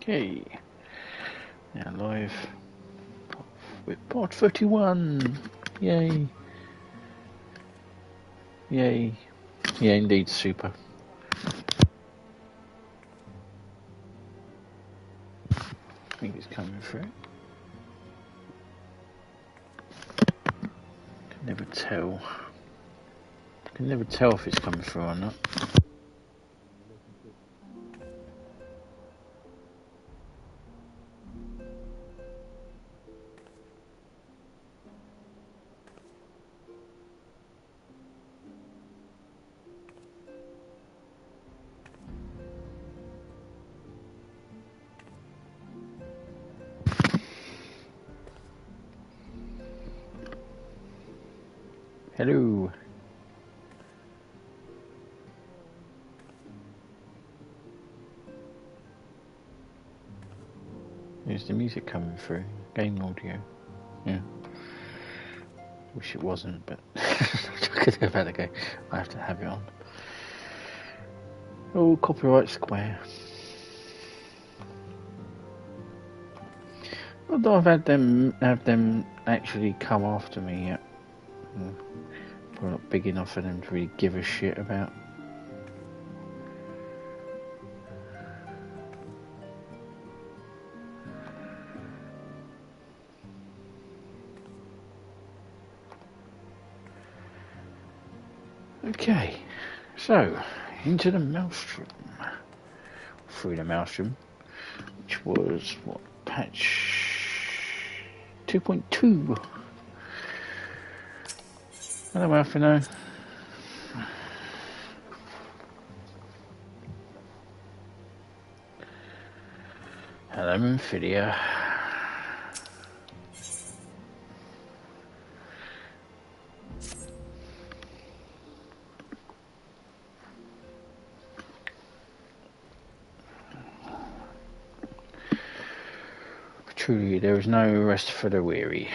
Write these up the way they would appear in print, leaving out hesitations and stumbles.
Okay. Now live with part 31. Yay. Yay. Yeah, indeed, super. I think it's coming through. Can never tell. Can never tell if it's coming through or not. Hello. There's the music coming through. Game audio. Yeah. Wish it wasn't, but I could have had a go. I have to have it on. Oh, copyright square. Although I've had them actually come after me yet. Probably not big enough for them to really give a shit about. Okay, so into the Maelstrom. Through the Maelstrom, which was what, patch 2.2. Hello, Alfino. Hello, Amphidia. Truly, there is no rest for the weary.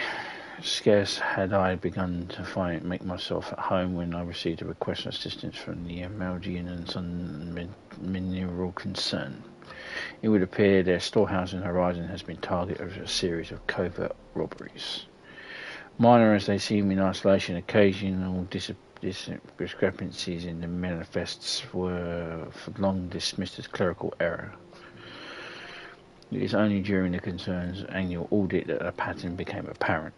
Scarce had I begun to make myself at home when I received a request for assistance from the Amaldian and Sun Mineral Concern. It would appear their storehouse in Horizon has been target of a series of covert robberies. Minor as they seem in isolation, occasional discrepancies in the manifests were for long dismissed as clerical error. It is only during the concern's annual audit that a pattern became apparent.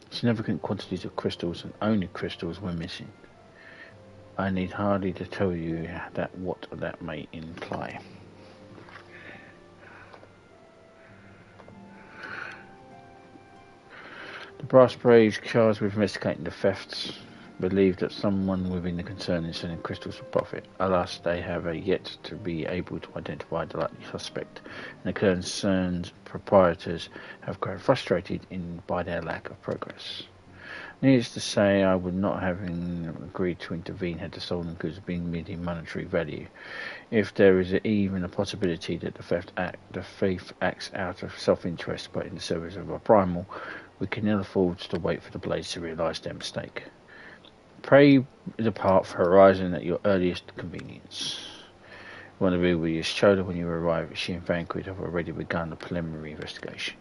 Significant quantities of crystals, and only crystals, were missing. I need hardly to tell you what that may imply. The brass braves charged with investigating the thefts believe that someone within the concern is selling crystals for profit. Alas, they have yet to be able to identify the likely suspect, and the concern's proprietors have grown frustrated by their lack of progress. Needless to say, I would not have agreed to intervene had the stolen goods been merely monetary value. If there is even a possibility that the thief acts out of self-interest but in the service of a primal, we cannot afford to wait for the blades to realise their mistake. Pray depart for Horizon at your earliest convenience. Rendezvous with Chola when you arrive. She and Vanquid have already begun the preliminary investigation.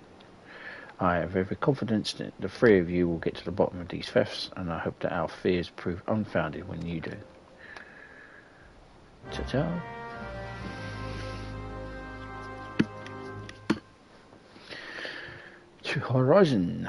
I have every confidence that the three of you will get to the bottom of these thefts, and I hope that our fears prove unfounded when you do. Ta-ta. To Horizon.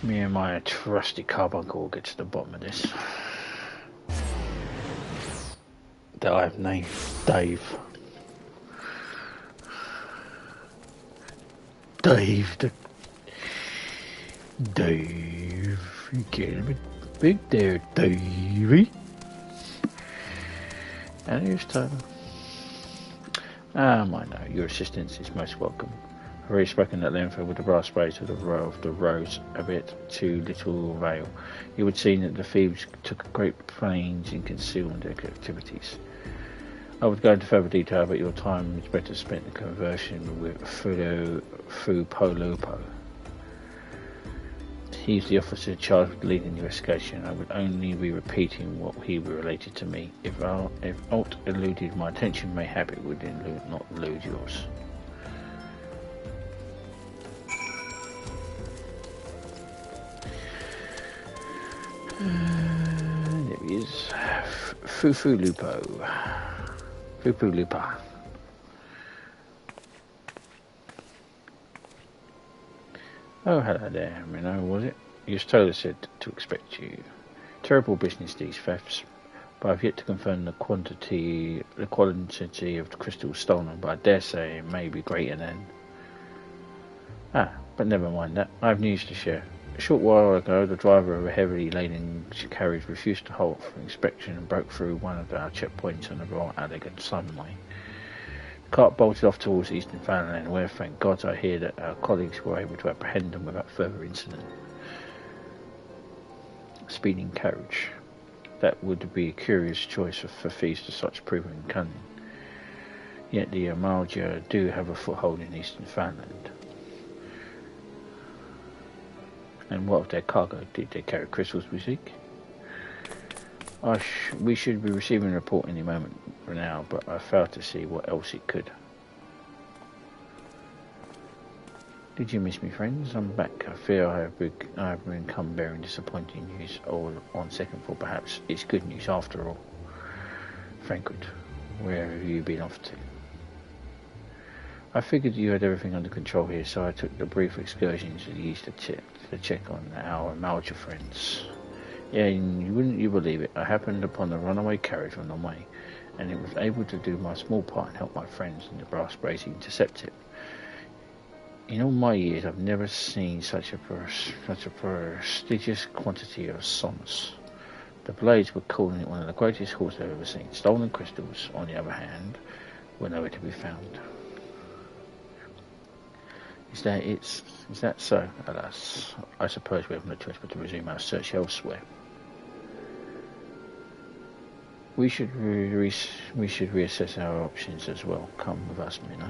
Me and my trusty carbuncle will get to the bottom of this. That I've named Dave. Dave, you getting a bit big there, Davey. And here's Tyler. Mino, your assistance is most welcome. I've already spoken at length with the brass sprays of the rose a bit too little avail. It would seem that the thieves took great pains in concealing their activities. I would go into further detail, but your time is better spent in conversing with Fupolupo. He's the officer charged with leading the investigation. I would only be repeating what he related to me. If Alt eluded my attention, mayhap it would not elude yours. There he is. Fupulupa. Oh, hello there, Mino, was it? Your stoller said to expect you. Terrible business, these thefts, but I've yet to confirm the quantity of crystals stolen, but I dare say it may be greater than... but never mind that. I have news to share. A short while ago, the driver of a heavily laden carriage refused to halt for inspection and broke through one of our checkpoints on the Royal Elegant Sunway. The cart bolted off towards Eastern Fanland, where, thank God, I hear that our colleagues were able to apprehend them without further incident. Speeding carriage. That would be a curious choice for thieves to such proven cunning. Yet the Amalja do have a foothold in Eastern Fanland. And what of their cargo? Did they carry crystals we seek? We should be receiving a report any moment for now, but I failed to see what else it could. Did you miss me, friends? I'm back. I fear I have been come bearing disappointing news, or on second thought perhaps it's good news after all. Frankfurt, where have you been off to? I figured you had everything under control here, so I took the brief excursion to the east to check on our Amalja friends. Yeah, wouldn't you believe it, I happened upon a runaway carriage on the way, and it was able to do my small part and help my friends in the brass brace intercept it. In all my years, I've never seen such a prestigious quantity of Scions. The Blades were calling it one of the greatest hauls I've ever seen. Stolen crystals, on the other hand, were nowhere to be found. Is that so? Alas, I suppose we have no choice but to resume our search elsewhere. We should reassess our options as well. Come with us, Mino.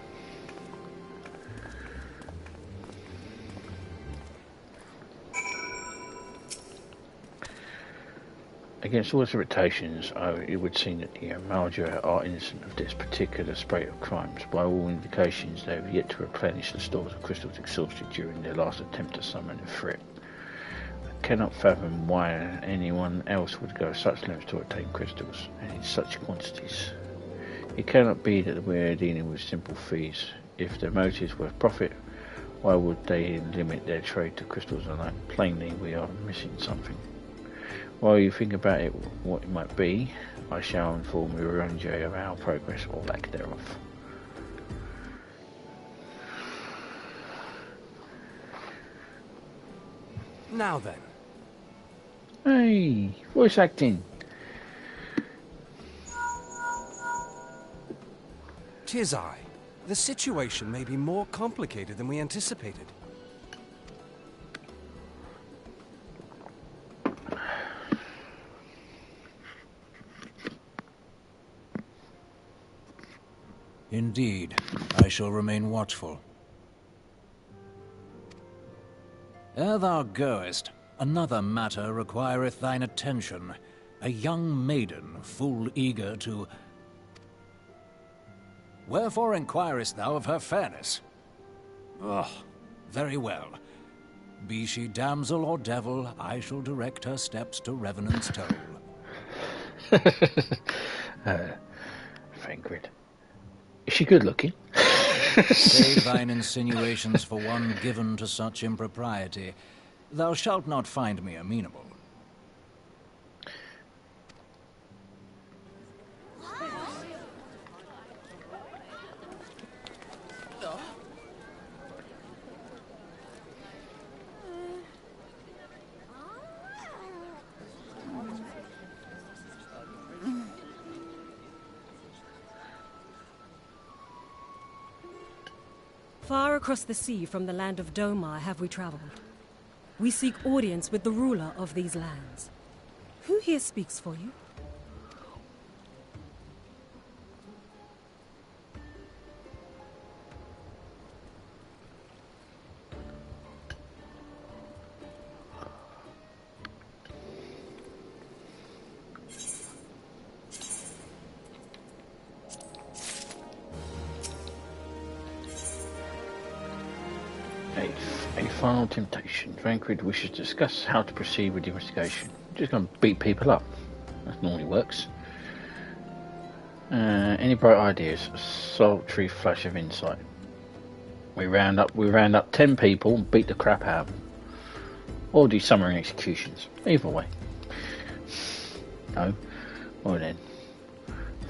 Against all expectations, it would seem that the Amalja are innocent of this particular spate of crimes. By all indications, they have yet to replenish the stores of crystals exhausted during their last attempt to summon a threat. I cannot fathom why anyone else would go such lengths to obtain crystals, and in such quantities. It cannot be that we are dealing with simple thieves. If their motives were profit, why would they limit their trade to crystals alone? Plainly, we are missing something. While you think about it, what it might be, I shall inform Urunje of our progress or lack thereof. Now then. Hey, voice acting. 'Tis I. The situation may be more complicated than we anticipated. Indeed, I shall remain watchful. Ere thou goest, another matter requireth thine attention. A young maiden, full eager to... Wherefore inquirest thou of her fairness? Very well. Be she damsel or devil, I shall direct her steps to Revenant's Toll. Frankfurt. Is she good looking? Save thine insinuations for one given to such impropriety. Thou shalt not find me amenable. Far across the sea from the land of Doma have we travelled. We seek audience with the ruler of these lands. Who here speaks for you? Final temptation. Vanquid wishes to discuss how to proceed with the investigation. Just going to beat people up. That normally works. Any bright ideas? A sultry flash of insight. We round up 10 people and beat the crap out of them. Or do summary executions. Either way. No? Well then.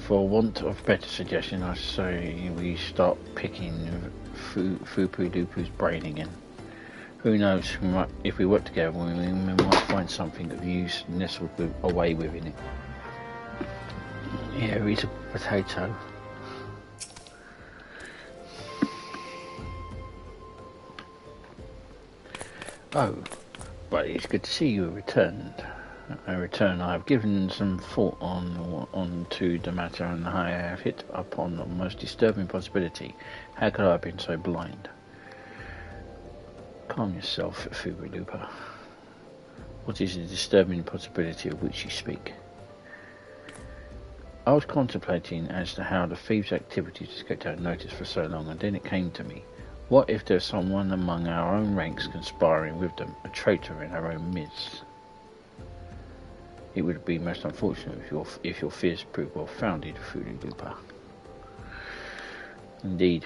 For want of better suggestion, I say we start picking Fupu-Dupu's brain again. Who knows, if we work together, we might find something of use nestled away within it. Yeah, he's a potato. Oh, but it's good to see you returned. I have given some thought on to the matter, and I have hit upon the most disturbing possibility. How could I have been so blind? Calm yourself, Fubu-Dupa. What is the disturbing possibility of which you speak? I was contemplating as to how the thieves' activities escaped our notice for so long, and then it came to me. What if there's someone among our own ranks conspiring with them, a traitor in our own midst? It would be most unfortunate if your fears proved well founded, Fubu-Dupa. Indeed,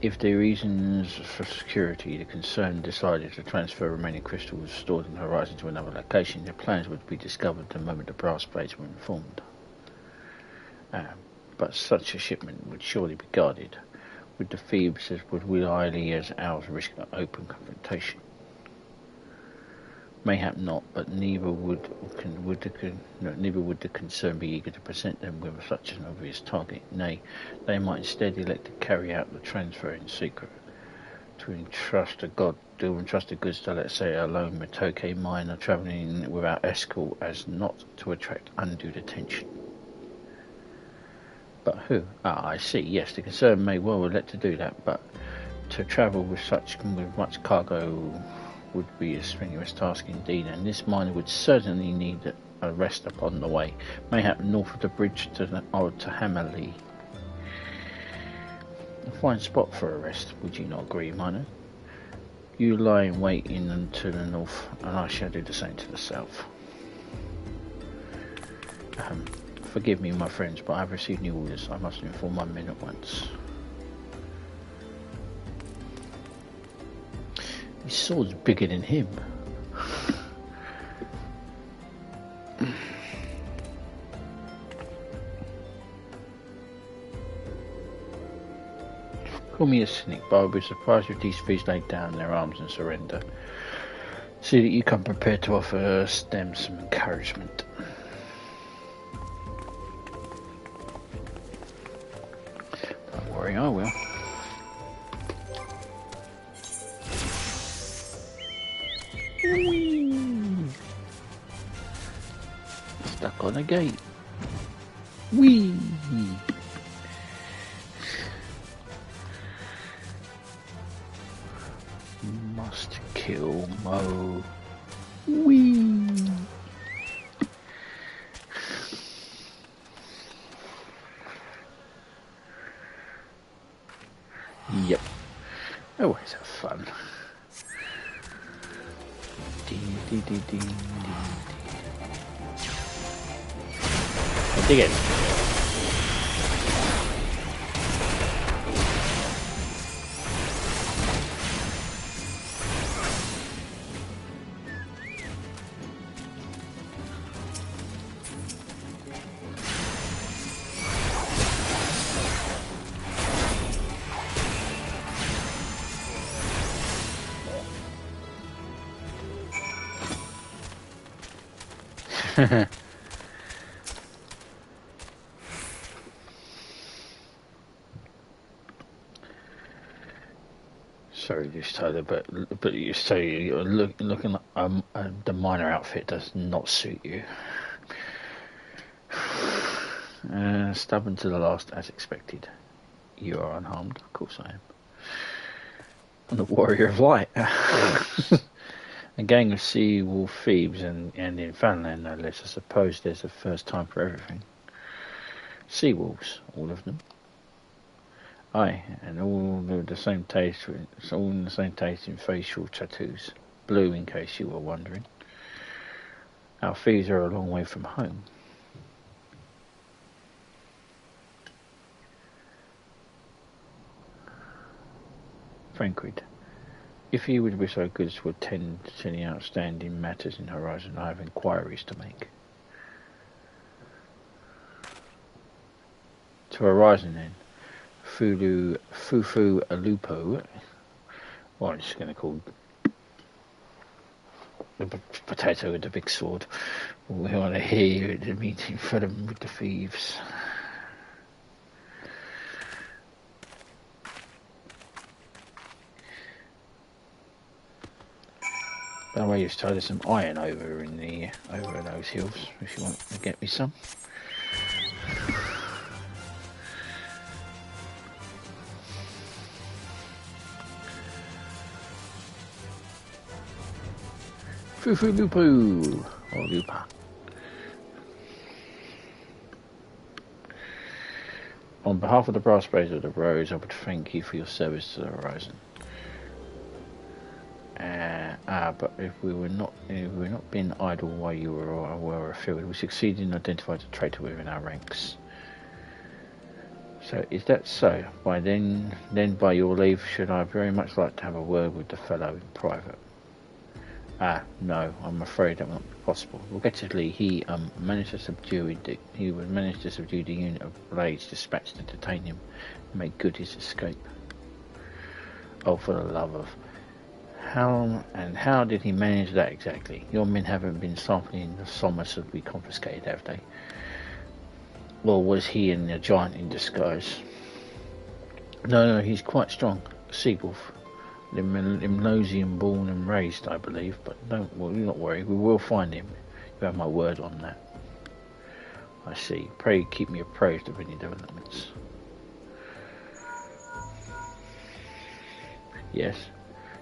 if the reasons for security, the concern decided to transfer remaining crystals stored in the horizon to another location, their plans would be discovered the moment the brass plates were informed. But such a shipment would surely be guarded. Would the thieves as wildly as ours risk open confrontation? Mayhap not, but neither would the concern be eager to present them with such an obvious target. Nay, they might instead elect to carry out the transfer in secret, to entrust the goods to, let's say, a lone Matoke miner travelling without escort, as not to attract undue attention. But who? Ah, I see. Yes, the concern may well elect to do that, but to travel with much cargo would be a strenuous task indeed, and this miner would certainly need a rest upon the way, mayhap north of the bridge to Hammerley. A fine spot for a rest, would you not agree, miner? You lie in wait to the north, and I shall do the same to the south. Forgive me, my friends, but I have received new orders. I must inform my men at once. His sword's bigger than him. Call me a cynic, but I would be surprised if these thieves laid down their arms and surrender. See that you come prepared to offer them some encouragement. Don't worry, I will. Stuck on a gate. Whee! Must kill Mo. Whee! Yep. Always have fun. Ding, ding, ding, ding, ding. I dig it. Sorry, just Tyler, but you say you're looking like the miner outfit does not suit you. Stubborn to the last, as expected. You are unharmed, of course I am. I'm the warrior of light. A gang of sea wolf thieves and in Funland, no less. I suppose there's a first time for everything. Sea wolves, all of them. Aye, and all the same taste. It's all in the same taste in facial tattoos. Blue, in case you were wondering. Our fees are a long way from home. Frankrid, if you would be so good as to attend to any outstanding matters in Horizon, I have inquiries to make. To Horizon then. Fufu Alupo. Well, I'm just going to call the potato with the big sword. We want to hear you at the meeting for them with the thieves. By the way, you've tied some iron over those hills. If you want to get me some. Fufu Lupu or Lupa. On behalf of the brass blades of the Rose, I would thank you for your service to the Horizon. But if we were not being idle while you were afield, we succeeded in identifying the traitor within our ranks. So is that so? Then by your leave, should I very much like to have a word with the fellow in private? No, I'm afraid that won't be possible. Regrettably, he managed to subdue the unit of blades dispatched to detain him and make good his escape. Oh, for the love of... How did he manage that exactly? Your men haven't been sampling the somas that we confiscated, have they? Or was he a giant in disguise? No, he's quite strong. Seawolf. Limnosian born and raised, I believe, but do not worry, we will find him. You have my word on that. I see. Pray keep me apprised of any developments. Yes,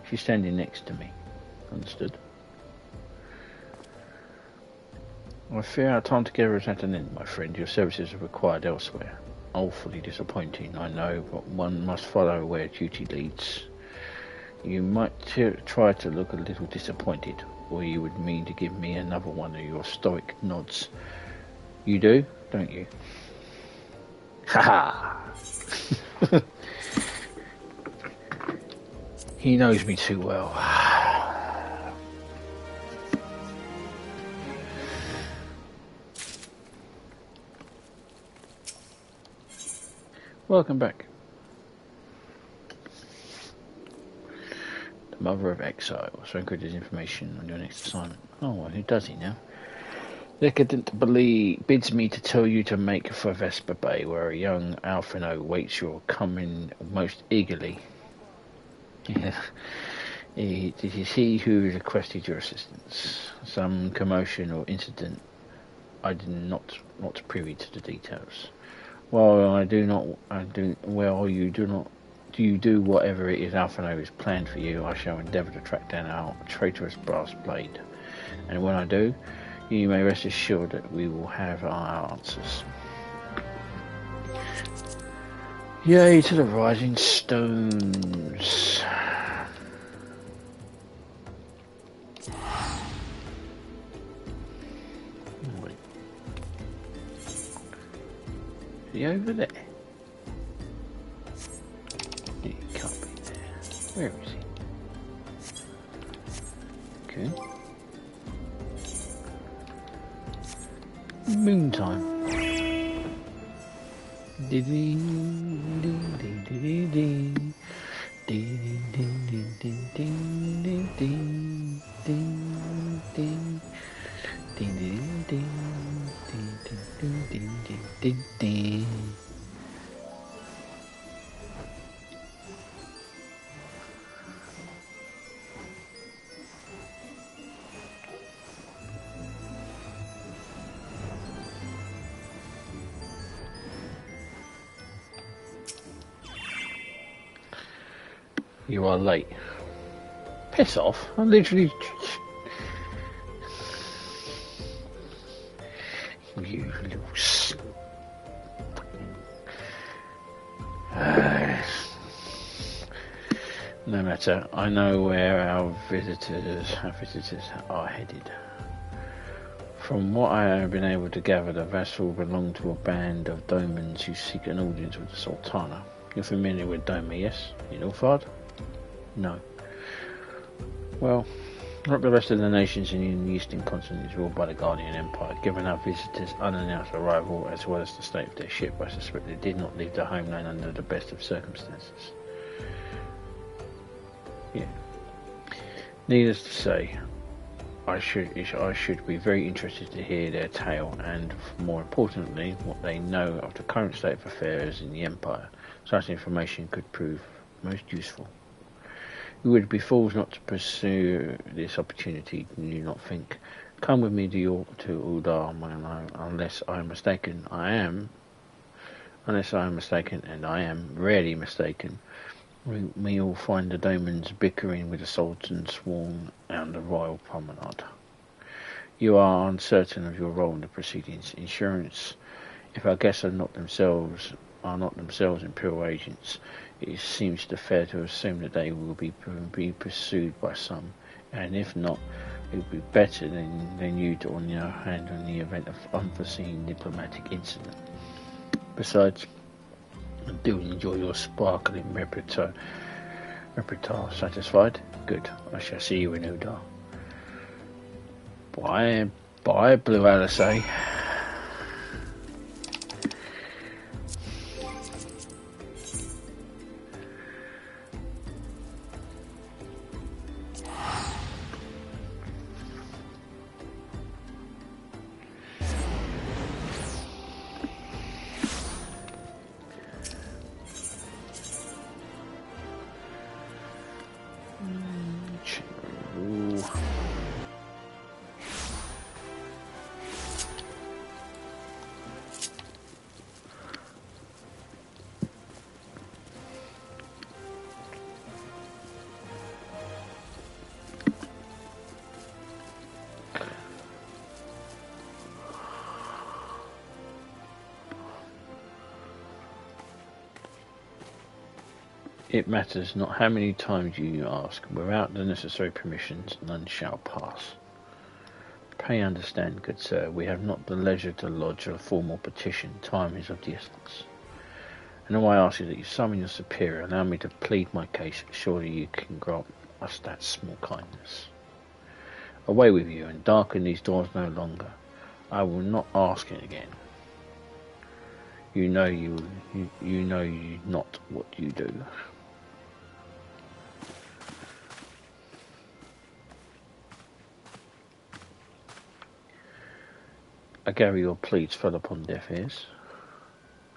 she's standing next to me. Understood. I fear our time together is at an end, my friend. Your services are required elsewhere. Awfully disappointing, I know, but one must follow where duty leads. You might try to look a little disappointed, or you would mean to give me another one of your stoic nods. You do, don't you? Ha ha! He knows me too well. Welcome back. Mother of Exile, so encrypted information on your next assignment. Oh, well, who does he now? Decadent bids me to tell you to make for Vesper Bay, where a young Alphino waits your coming most eagerly. It is he who requested your assistance. Some commotion or incident. I did not privy to the details. You do whatever it is Alphino has planned for you, I shall endeavour to track down our traitorous brass blade. And when I do, you may rest assured that we will have our answers. Yea to the rising stones. Is he over there? He can't be there. Where is he? Okay. Moontime. You are late. Piss off. I'm literally... You little... matter, I know where our visitors are headed. From what I have been able to gather, the vessel belonged to a band of Domans who seek an audience with the Sultana. You're familiar with Doma, yes? In Ulfard? No. Well, like the rest of the nations in the Eastern continent is ruled by the Guardian Empire. Given our visitors' unannounced arrival, as well as the state of their ship, I suspect they did not leave their homeland under the best of circumstances. Yeah. Needless to say, I should be very interested to hear their tale, and more importantly, what they know of the current state of affairs in the Empire. Such information could prove most useful. We would be fools not to pursue this opportunity, do you not think? Come with me to Uldar, unless I am mistaken. Unless I am mistaken, and I am rarely mistaken, we all find the Domans bickering with the Sultan sworn on the Royal Promenade. You are uncertain of your role in the proceedings. Insurance, if our guests are not themselves Imperial agents, it seems fair to assume that they will be pursued by some, and if not, it would be better than you to on your hand in the event of unforeseen diplomatic incident. Besides, I do enjoy your sparkling repertoire. Satisfied? Good. I shall see you in Udar. Bye, Blue Alisay. It matters not how many times you ask. Without the necessary permissions, none shall pass. Pray understand, good sir, we have not the leisure to lodge a formal petition. Time is of the essence. And now I ask you that you summon your superior, allow me to plead my case. Surely you can grant us that small kindness. Away with you, and darken these doors no longer. I will not ask it again. You know not what you do. I gather your pleas fell upon deaf ears.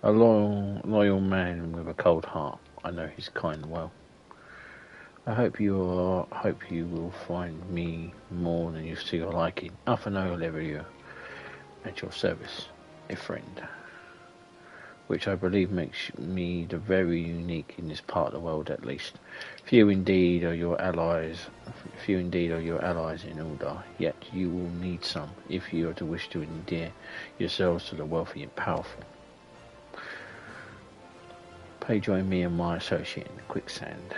A loyal man with a cold heart. I know his kind well. I hope you will find me more than you see your liking. Alphano Leverio, at your service, a friend. Which I believe makes me the very unique in this part of the world, at least. Few indeed are your allies in Uldar, yet you will need some if you are to wish to endear yourselves to the wealthy and powerful. Pray join me and my associate in the quicksand.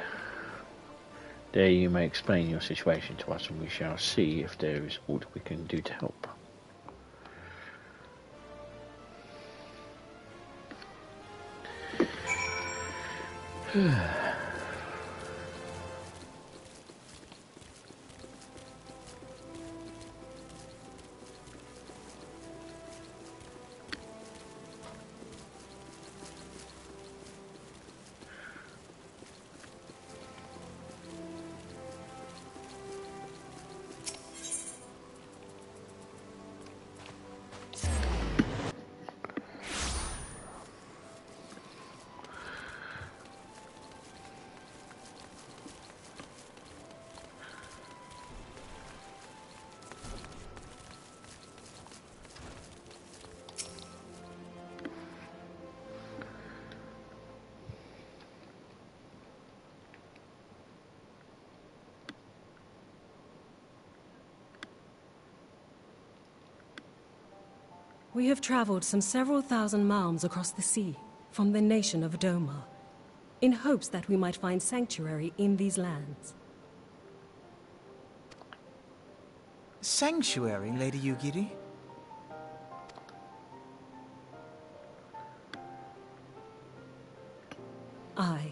There you may explain your situation to us, and we shall see if there is aught we can do to help. We have traveled some several thousand miles across the sea, from the nation of Doma. in hopes that we might find sanctuary in these lands. Sanctuary, Lady Yugiri? Aye.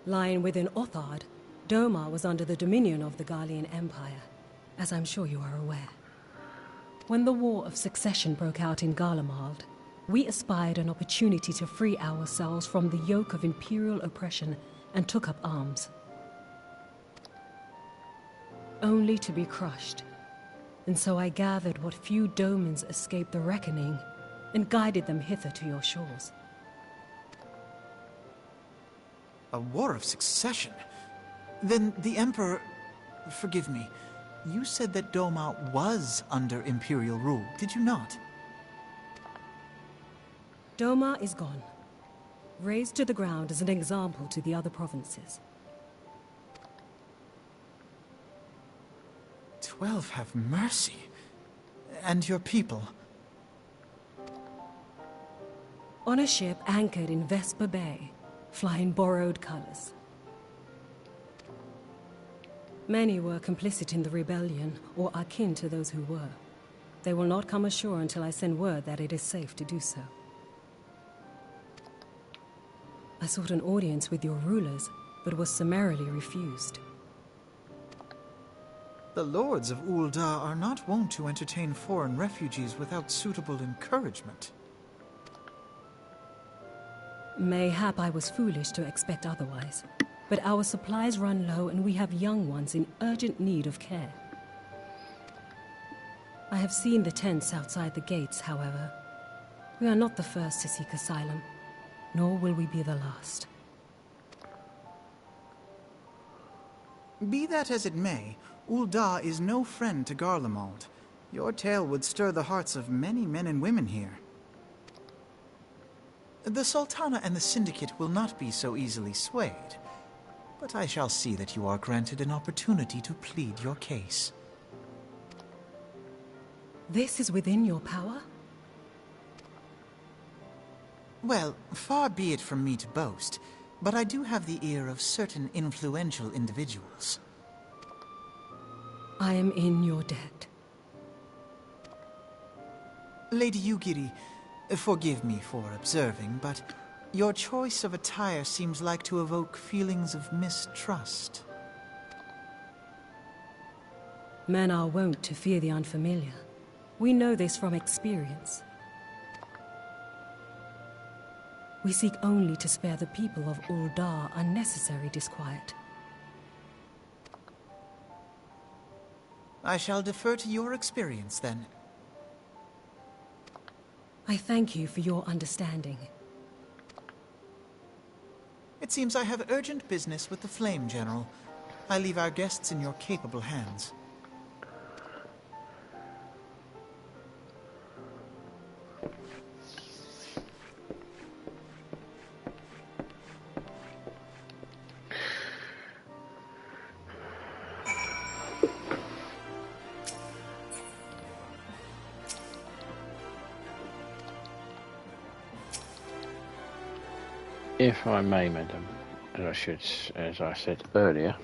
Lying within Othard, Doma was under the dominion of the Garlean Empire, as I'm sure you are aware. When the War of Succession broke out in Garlemald, we espied an opportunity to free ourselves from the yoke of imperial oppression and took up arms. Only to be crushed. And so I gathered what few Domans escaped the reckoning and guided them hither to your shores. A war of succession? Then the Emperor... Forgive me. You said that Doma was under Imperial rule, did you not? Doma is gone. Razed to the ground as an example to the other provinces. 12 have mercy. And your people? On a ship anchored in Vesper Bay, flying borrowed colors. Many were complicit in the rebellion, or akin to those who were. They will not come ashore until I send word that it is safe to do so. I sought an audience with your rulers, but was summarily refused. The lords of Ul'dah are not wont to entertain foreign refugees without suitable encouragement. Mayhap I was foolish to expect otherwise, but our supplies run low and we have young ones in urgent need of care. I have seen the tents outside the gates, however. We are not the first to seek asylum, nor will we be the last. Be that as it may, Ul'dah is no friend to Garlemald. Your tale would stir the hearts of many men and women here. The Sultana and the Syndicate will not be so easily swayed, but I shall see that you are granted an opportunity to plead your case. This is within your power? Well, far be it from me to boast, but I do have the ear of certain influential individuals. I am in your debt. Lady Yugiri, forgive me for observing, but your choice of attire seems like to evoke feelings of mistrust. Men are wont to fear the unfamiliar. We know this from experience. We seek only to spare the people of Ul'dah unnecessary disquiet. I shall defer to your experience, then. I thank you for your understanding. It seems I have urgent business with the Flame General. I leave our guests in your capable hands. If I may, madam, as I said earlier,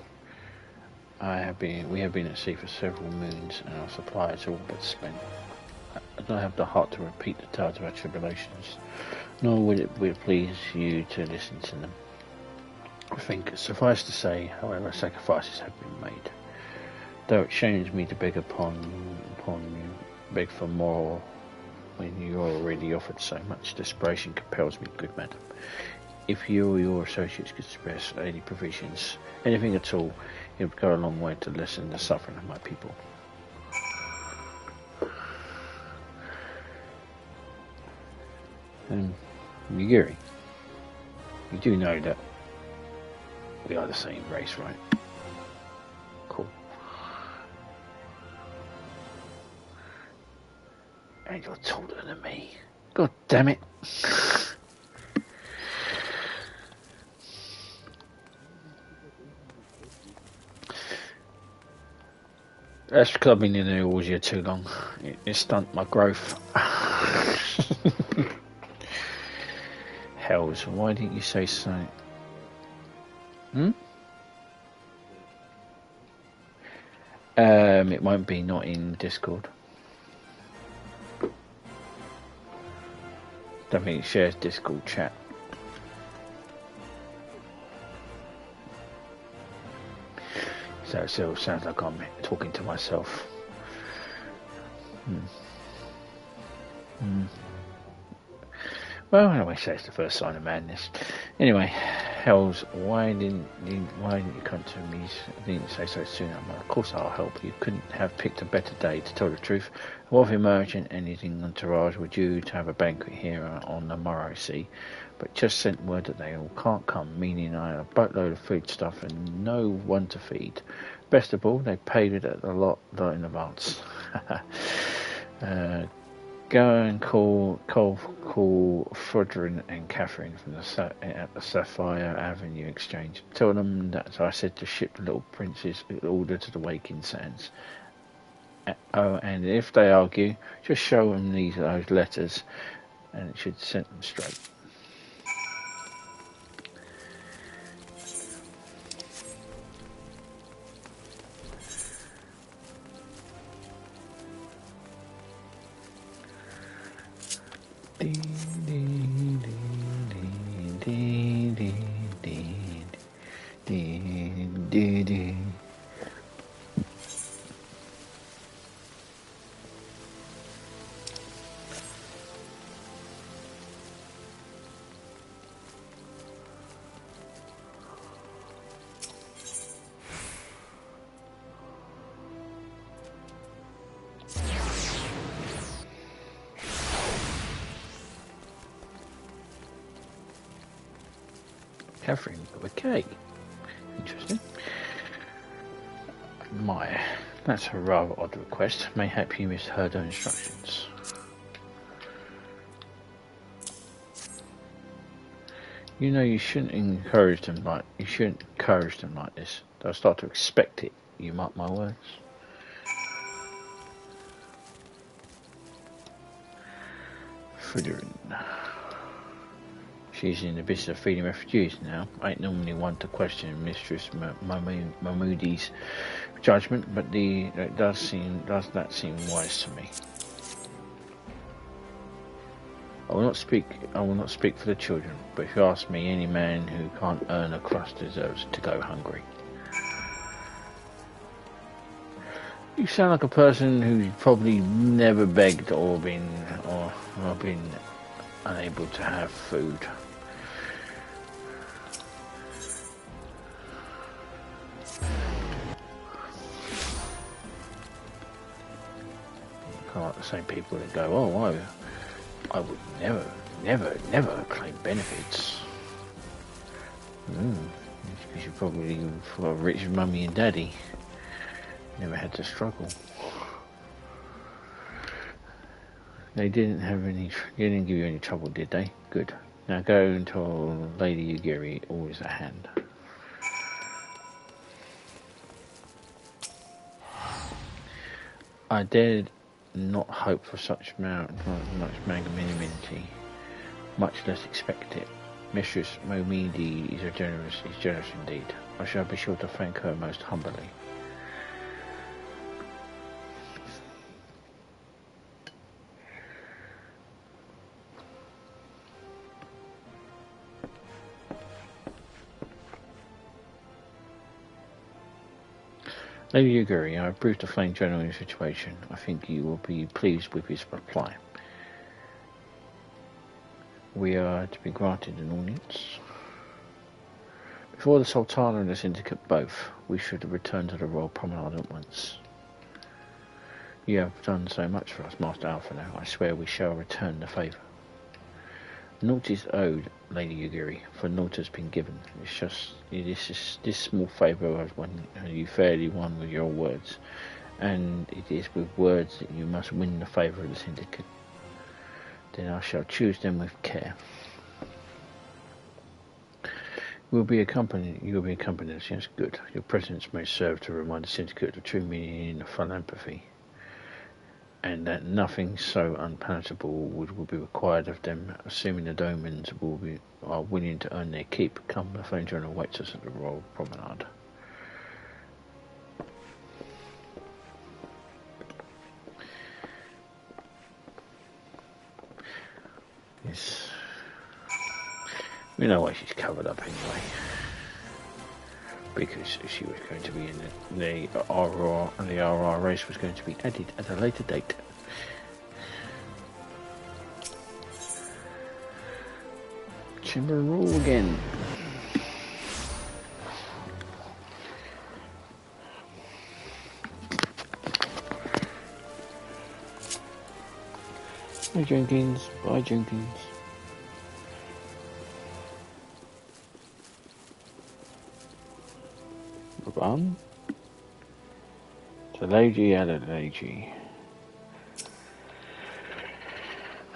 we have been at sea for several moons, and our supplies all but spent. I don't have the heart to repeat the tales of our tribulations, nor would it please you to listen to them. I think suffice to say, however, sacrifices have been made. Though it shames me to beg beg for more when you already offered so much, desperation compels me, good madam. If you or your associates could spare any provisions, anything at all, it would go a long way to lessen the suffering of my people. Yuri, you do know that we are the same race, right? Cool. And you're taller than me. God damn it. That's because I've been in the walls here too long. It stunted my growth. Hells, why didn't you say so? It won't be not in Discord. Don't think it shares Discord chat. So it still sounds like I'm talking to myself. Well, anyway, so it's the first sign of madness. Anyway, Hells, why didn't you come to me? I didn't say so sooner. Well, of course I'll help. You couldn't have picked a better day, to tell the truth. A wealthy merchant and his entourage were due to have a banquet here on the morrow, see, but just sent word that they all can't come, meaning I have a boatload of food stuff and no one to feed. Best of all, they paid it a lot in advance. Go and call Frodrin and Catherine from at the Sapphire Avenue Exchange. Tell them that I said to ship the little prince's order to the Waking Sands. And if they argue, just show them those letters, and it should set them straight. Catherine with a K. Interesting. That's a rather odd request. Mayhap you misheard her instructions. You know you shouldn't encourage them like this. They'll start to expect it. You mark my words. Fridolin. She's in the business of feeding refugees now. I ain't normally one to question Mistress Mahmoodi's judgment, but does that seem wise to me? I will not speak for the children, but if you ask me, any man who can't earn a crust deserves to go hungry. You sound like a person who's probably never begged or been unable to have food. Kind of like the same people that go, "Oh, I would never claim benefits." You should probably for a rich mummy and daddy. Never had to struggle. They didn't give you any trouble, did they? Good. Now go and tell Lady Ugiri all is at hand. I dared not hope for such magnanimity, much less expect it. Mistress Momidi is generous indeed. I shall be sure to thank her most humbly. Lady Ugiri, I have briefed the Flame General in the situation. I think you will be pleased with his reply. We are to be granted an audience. Before the Sultana and the Syndicate both, we should return to the Royal Promenade at once. You have done so much for us, Master Alpha now. I swear we shall return the favour. Naught is owed, Lady Ugiri, for naught has been given. This small favour has won you fairly won with your words, and it is with words that you must win the favour of the Syndicate. Then I shall choose them with care. You will be accompanied us, yes, good. Your presence may serve to remind the Syndicate of the true meaning of philanthropy. and that nothing so unpalatable would be required of them, assuming the Domans are willing to earn their keep. Come, the phone journal awaits us at the Royal Promenade. Yes. We know why she's covered up anyway. Because she was going to be in the ARR, and the ARR race was going to be added at a later date. Chamber rule again. Bye, Jenkins. Bye, Jenkins. The lady Adelaide.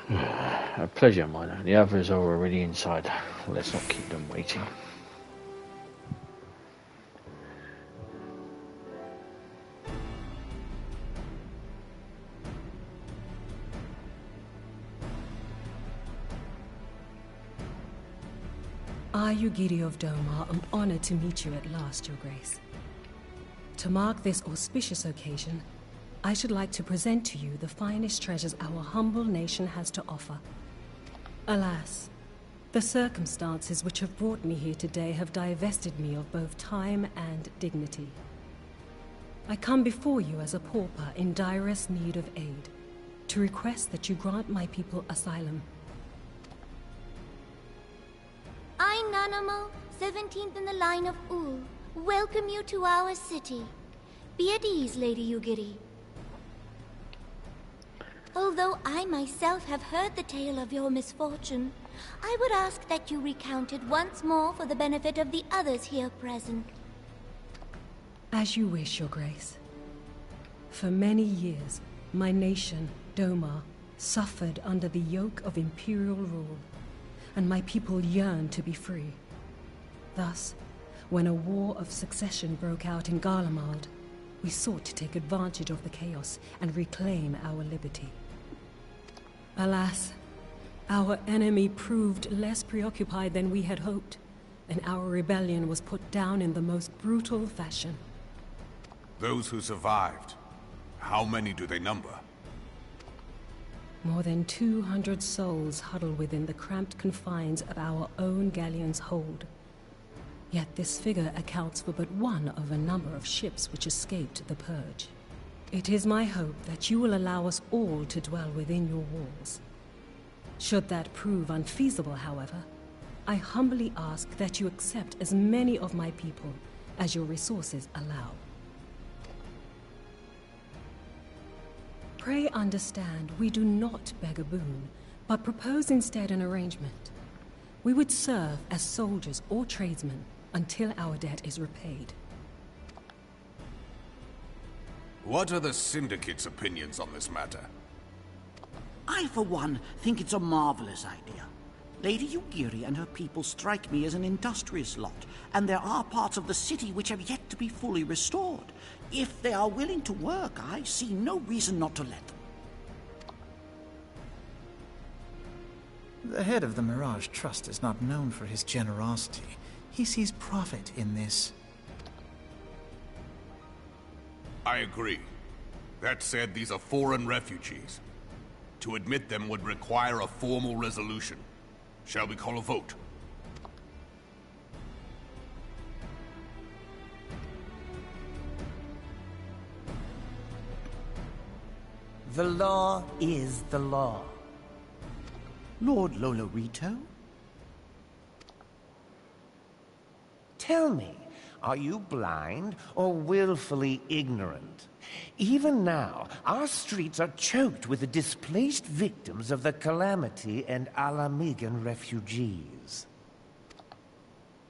A pleasure, Mino. The others are already inside. Let's not keep them waiting. I, Yugiri of Doma, am honored to meet you at last, Your Grace. To mark this auspicious occasion, I should like to present to you the finest treasures our humble nation has to offer. Alas, the circumstances which have brought me here today have divested me of both time and dignity. I come before you as a pauper in direst need of aid, to request that you grant my people asylum. I, Nanamo, 17th in the line of Ul, welcome you to our city. Be at ease, Lady Yugiri. Although I myself have heard the tale of your misfortune, I would ask that you recount it once more for the benefit of the others here present. As you wish, Your Grace. For many years, my nation, Doma, suffered under the yoke of imperial rule, and my people yearned to be free. Thus, when a war of succession broke out in Garlemald, we sought to take advantage of the chaos and reclaim our liberty. Alas, our enemy proved less preoccupied than we had hoped, and our rebellion was put down in the most brutal fashion. Those who survived, how many do they number? More than 200 souls huddle within the cramped confines of our own galleon's hold. Yet this figure accounts for but one of a number of ships which escaped the purge. It is my hope that you will allow us all to dwell within your walls. Should that prove unfeasible, however, I humbly ask that you accept as many of my people as your resources allow. Pray understand, we do not beg a boon, but propose instead an arrangement. We would serve as soldiers or tradesmen until our debt is repaid. What are the Syndicate's opinions on this matter? I, for one, think it's a marvelous idea. Lady Yugiri and her people strike me as an industrious lot, and there are parts of the city which have yet to be fully restored. If they are willing to work, I see no reason not to let them. The head of the Mirage Trust is not known for his generosity. He sees profit in this. I agree. That said, these are foreign refugees. To admit them would require a formal resolution. Shall we call a vote? The law is the law. Lord Lolorito? Tell me, are you blind or willfully ignorant? Even now, our streets are choked with the displaced victims of the Calamity and Alamigan refugees.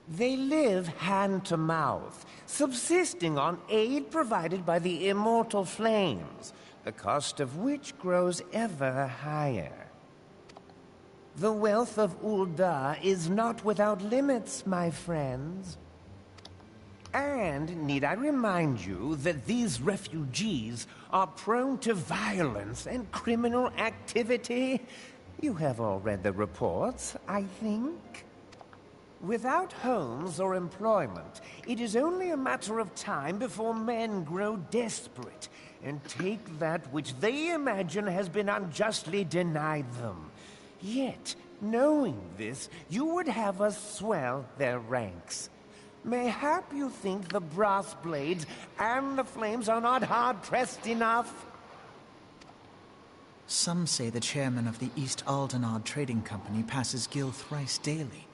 They live hand to mouth, subsisting on aid provided by the immortal flames, the cost of which grows ever higher. The wealth of Ul'dah is not without limits, my friends. And need I remind you that these refugees are prone to violence and criminal activity? You have all read the reports, I think. Without homes or employment, it is only a matter of time before men grow desperate and take that which they imagine has been unjustly denied them. Yet, knowing this, you would have us swell their ranks. Mayhap you think the brass blades and the flames are not hard-pressed enough? Some say the chairman of the East Aldenard Trading Company passes Gil thrice daily.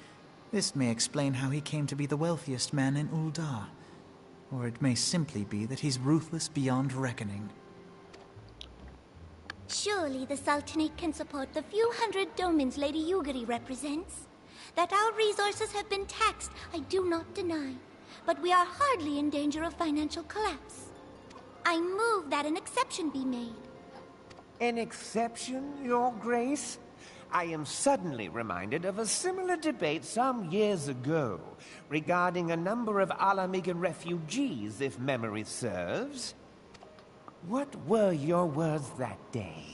This may explain how he came to be the wealthiest man in Ul'dah. Or it may simply be that he's ruthless beyond reckoning. Surely the Sultanate can support the few hundred domins Lady Yugiri represents. That our resources have been taxed, I do not deny. But we are hardly in danger of financial collapse. I move that an exception be made. An exception, Your Grace? I am suddenly reminded of a similar debate some years ago regarding a number of Alamigan refugees, if memory serves. What were your words that day?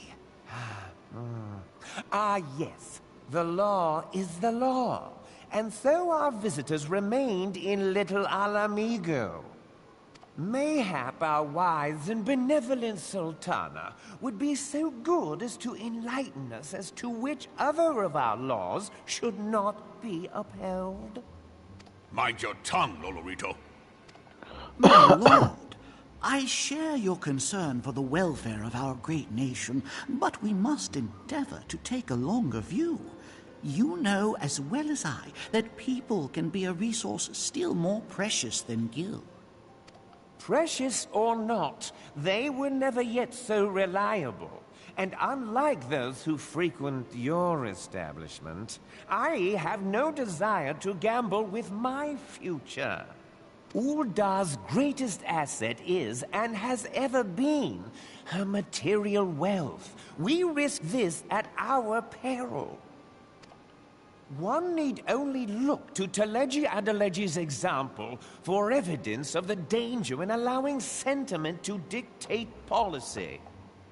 Yes. The law is the law, and so our visitors remained in Little Alamigo. Mayhap our wise and benevolent Sultana would be so good as to enlighten us as to which other of our laws should not be upheld. Mind your tongue, Lolorito. My lord, I share your concern for the welfare of our great nation, but we must endeavor to take a longer view. You know as well as I that people can be a resource still more precious than Gil. Precious or not, they were never yet so reliable. And unlike those who frequent your establishment, I have no desire to gamble with my future. Ul'dah's greatest asset is, and has ever been, her material wealth. We risk this at our peril. One need only look to Teleji Adeleji's example for evidence of the danger in allowing sentiment to dictate policy.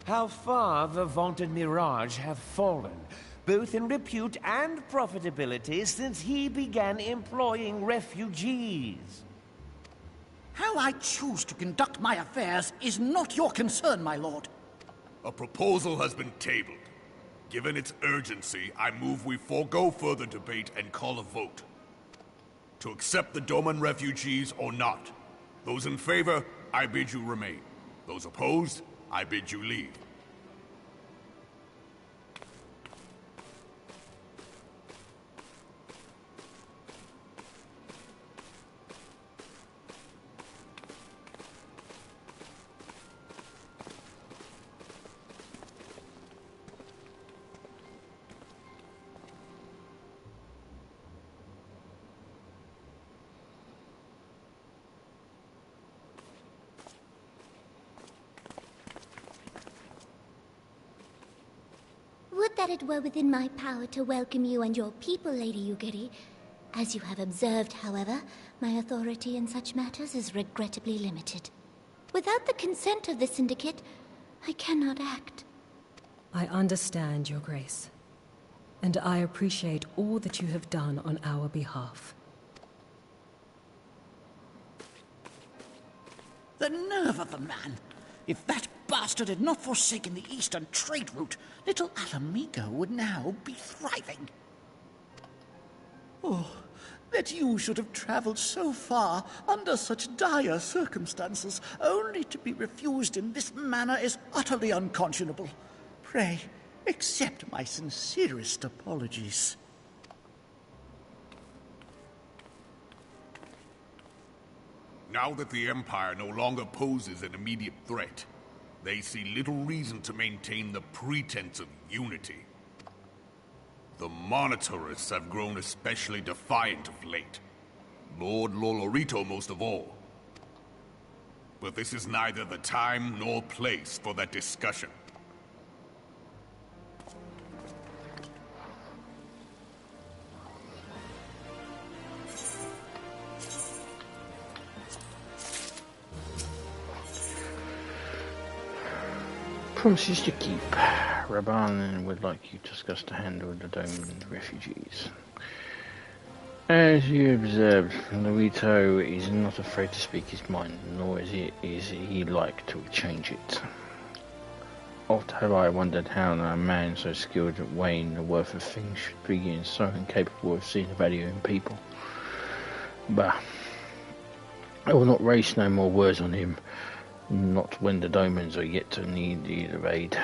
How far the vaunted Mirage have fallen, both in repute and profitability, since he began employing refugees. How I choose to conduct my affairs is not your concern, my lord. A proposal has been tabled. Given its urgency, I move we forego further debate and call a vote. To accept the Doman refugees or not. Those in favor, I bid you remain. Those opposed, I bid you leave. Would that it were within my power to welcome you and your people, Lady Yugiri. As you have observed, however, my authority in such matters is regrettably limited. Without the consent of the Syndicate, I cannot act. I understand, Your Grace. And I appreciate all that you have done on our behalf. The nerve of the man! If that bastard had not forsaken the eastern trade route, Little Alamigo would now be thriving. Oh, that you should have traveled so far under such dire circumstances, only to be refused in this manner is utterly unconscionable. Pray, accept my sincerest apologies. Now that the Empire no longer poses an immediate threat, they see little reason to maintain the pretense of unity. The Monitorists have grown especially defiant of late. Lord Lolorito most of all. But this is neither the time nor place for that discussion. Promises to keep. Raban would like you to discuss the handle of the Doma refugees. As you observed, Luito is not afraid to speak his mind, nor is he like to change it. Oft have I wondered how a man so skilled at weighing the worth of things should be and so incapable of seeing the value in people. But I will not waste no more words on him, not when the Domans are yet to need either aid.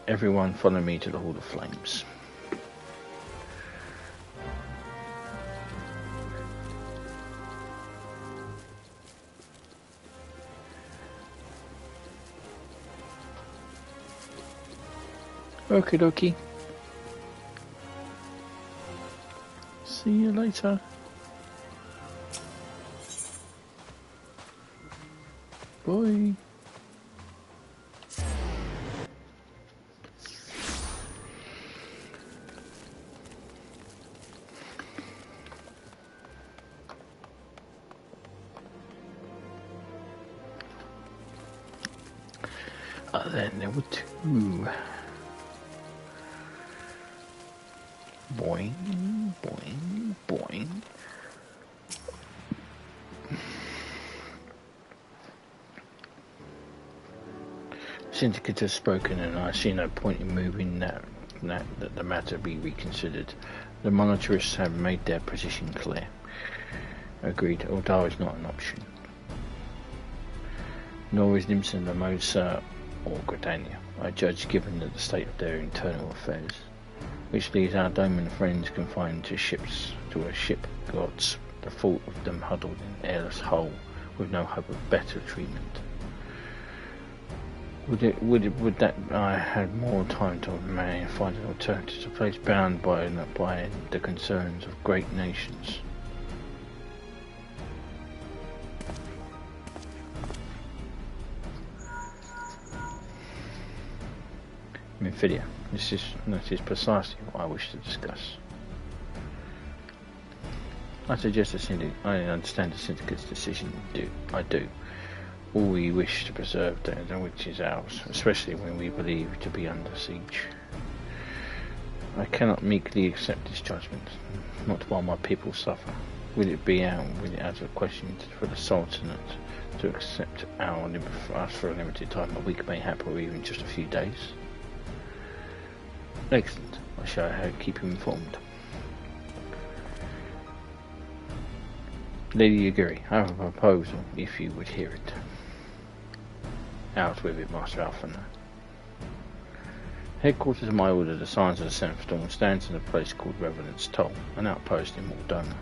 Everyone follow me to the Hall of Flames. Okie dokie. See you later. Bye. Then there were two. Boing, boing, boing. Syndicate has spoken, and I see no point in moving that the matter be reconsidered. The monitorists have made their position clear. Agreed. Uldar is not an option. Nor is Nimson, Lamosa, or Gridania. I judge, given the state of their internal affairs, which leaves our Doman friends confined to a ship gods, the thought of them huddled in an airless hull with no hope of better treatment. Would that I had more time to find an alternative to a place bound by the concerns of great nations. Amphidia, that is precisely what I wish to discuss. I suggest I understand the Syndicate's decision. I do. All we wish to preserve that which is ours, especially when we believe to be under siege. I cannot meekly accept this judgment, not while my people suffer. Will it out of question for the Sultanate to accept us for a limited time, a week mayhap, or even just a few days? Excellent. I shall keep you informed. Lady Yugiri, I have a proposal, if you would hear it. Out with it, Master Alphana. Headquarters of my order, the Scions of the Seventh Dawn, stands in a place called Revenant's Toll, an outpost in Doma.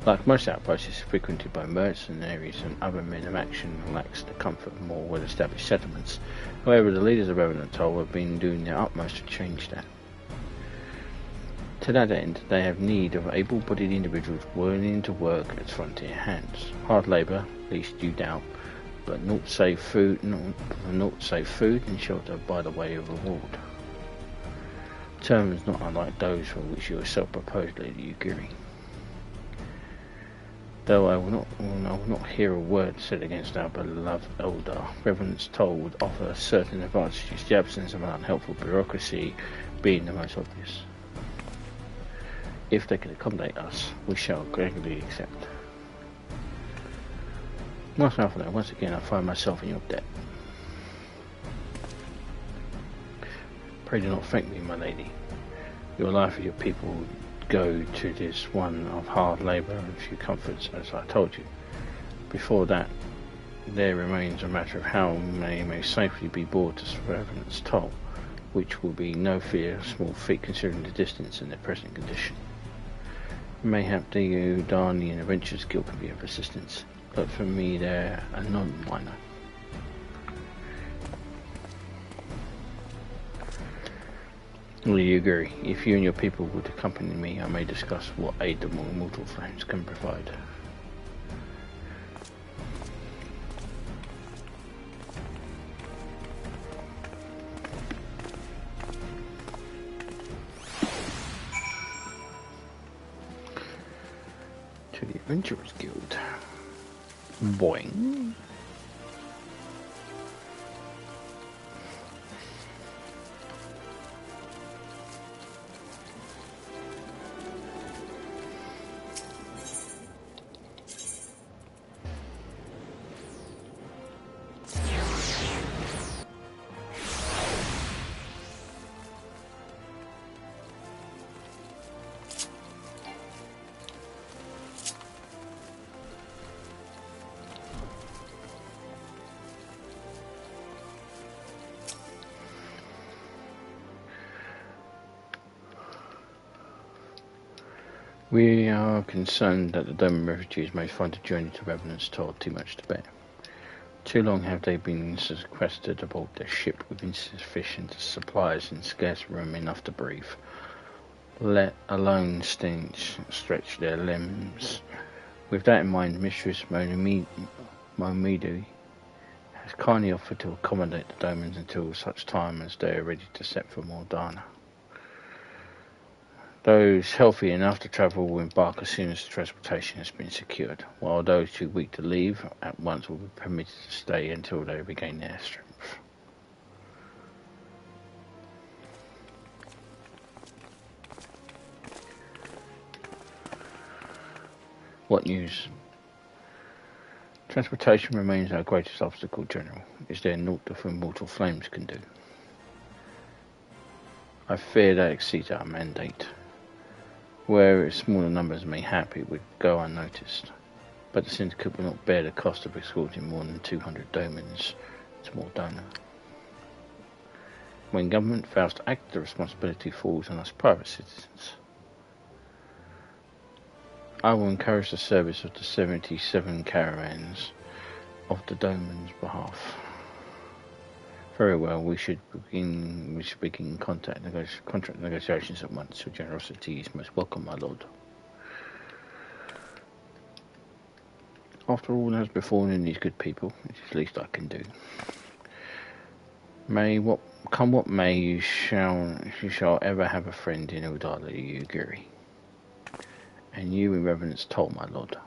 Like most outposts, it is frequented by mercenaries and other men of action and lacks the comfort of more well-established settlements. However, the leaders of Revenant Toll have been doing their utmost to change that. To that end, they have need of able-bodied individuals willing to work as frontier hands. Hard labour, least you doubt, but naught save food and shelter by the way of reward. Terms not unlike those for which you yourself proposed, Lady Yugiri. Though I will not hear a word said against our beloved Eldar, Revenant's Toll would offer certain advantages, the absence of an unhelpful bureaucracy being the most obvious. If they can accommodate us, we shall gratefully accept. Master Alphana, once again I find myself in your debt. Pray do not thank me, my lady. Your life and your people go to this one of hard labour and few comforts, as I told you. Before that, there remains a matter of how they may safely be brought to Revenant's Toll, which will be no fear of small feat considering the distance and their present condition. Mayhap the Udanian Adventures Guild can be of assistance, but for me they're a non-minor. Will you agree? If you and your people would accompany me, I may discuss what aid the mortal flames can provide. To the Adventurers Guild. Boing. We are concerned that the Doma refugees may find the journey to Revenant's Toll too much to bear. Too long have they been sequestered aboard their ship with insufficient supplies and scarce room enough to breathe, let alone stretch their limbs. With that in mind, Mistress Momidu has kindly offered to accommodate the Domans until such time as they are ready to set for Mordana. Those healthy enough to travel will embark as soon as the transportation has been secured, while those too weak to leave at once will be permitted to stay until they regain their strength. What news? Transportation remains our greatest obstacle, General. Is there naught the immortal flames can do? I fear that exceeds our mandate. Where smaller numbers may happen, it would go unnoticed. But the Syndicate will not bear the cost of escorting more than 200 Domans to Mordana. When government fails to act, the responsibility falls on us private citizens. I will encourage the service of the 77 caravans of the Doman's behalf. Very well, we should begin contract negotiations at once. Your generosity is most welcome, my lord. After all that has befallen these good people, it is the least I can do. Come what may, you shall ever have a friend in Udala Yugiri. And you in Revenant's Toll, my lord.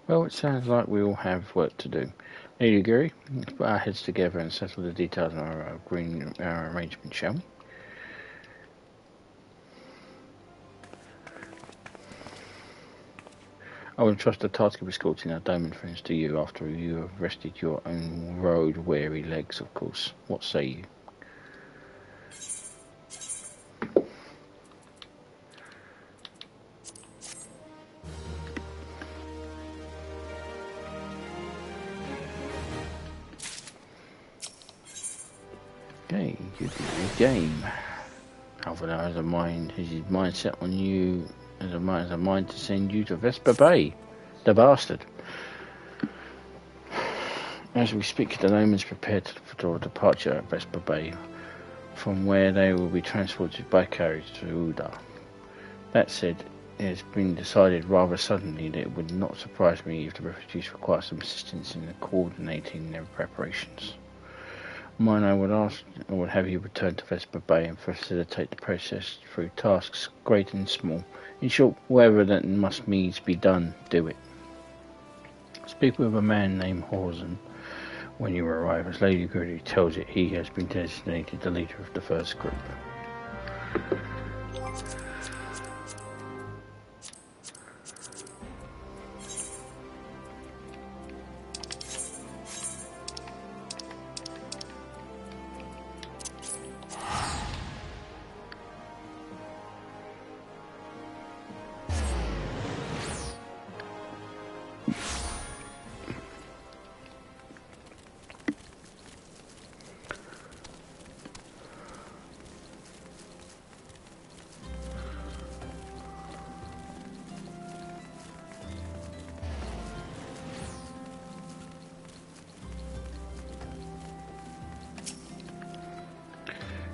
Well, it sounds like we all have work to do. Lady Yugiri, let's put our heads together and settle the details of our arrangement, shall we? I will entrust the task of escorting our Doman friends to you after you have rested your own road-weary legs, of course. What say you? Okay, good game. Alvaro has his mind set on you, has a mind to send you to Vesper Bay. The bastard. As we speak, the Nomans prepare for departure at Vesper Bay, from where they will be transported by carriage to Uda. That said, it has been decided rather suddenly that it would not surprise me if the refugees require some assistance in coordinating their preparations. Mine, I would have you return to Vesper Bay and facilitate the process through tasks great and small. In short, whatever that must needs be done, do it. Speak with a man named Horzen when you arrive, as Lady Yugiri tells it he has been designated the leader of the first group.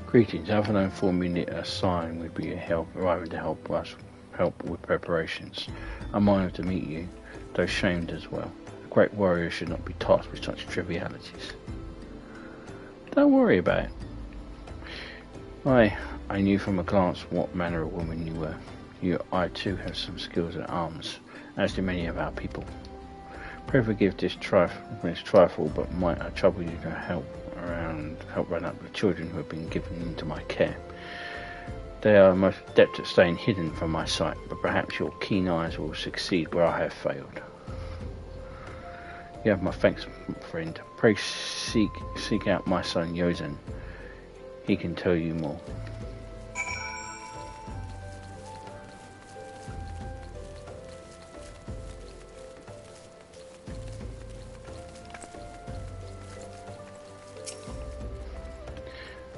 Greetings. Alvaro informed me that a sign would be arriving to help with preparations. I'm honoured to meet you, though shamed as well. A great warrior should not be tasked with such trivialities. Don't worry about it. I knew from a glance what manner of woman you were. I too have some skills at arms, as do many of our people. Pray forgive this trifle, but might I trouble you to help run up the children who have been given into my care. They are most adept at staying hidden from my sight, but perhaps your keen eyes will succeed where I have failed. You have my thanks, friend. Pray seek out my son Yozen. He can tell you more.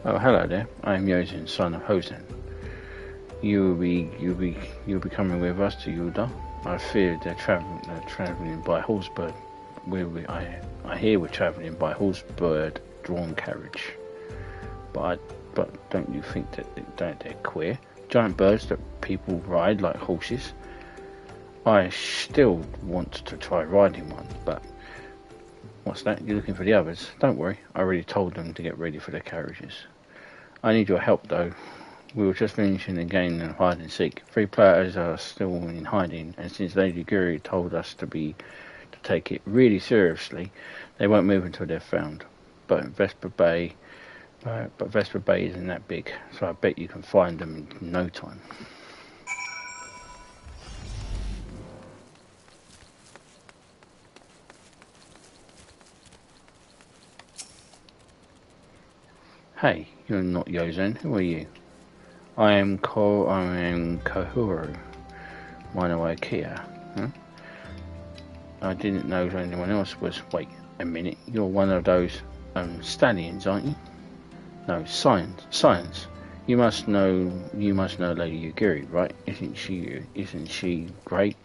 Oh, hello there. I am Yosin, son of Hosen. You'll be coming with us to Ul'dah. I fear they're traveling by horsebird. I hear we're traveling by horsebird drawn carriage. But don't you think that they're queer? Giant birds that people ride like horses. I still want to try riding one, but what's that? You're looking for the others? Don't worry, I already told them to get ready for their carriages. I need your help though. We were just finishing the game of hide and seek. 3 players are still in hiding, and since Lady Guri told us to take it really seriously, they won't move until they're found. But Vesper Bay isn't that big, so I bet you can find them in no time. Hey, you're not Yozen. Who are you? I am Kohuru. Mino Kia. Huh? I didn't know anyone else was. Wait a minute. You're one of those stallions, aren't you? No, Scions. You must know Lady Yugiri, right? Isn't she great?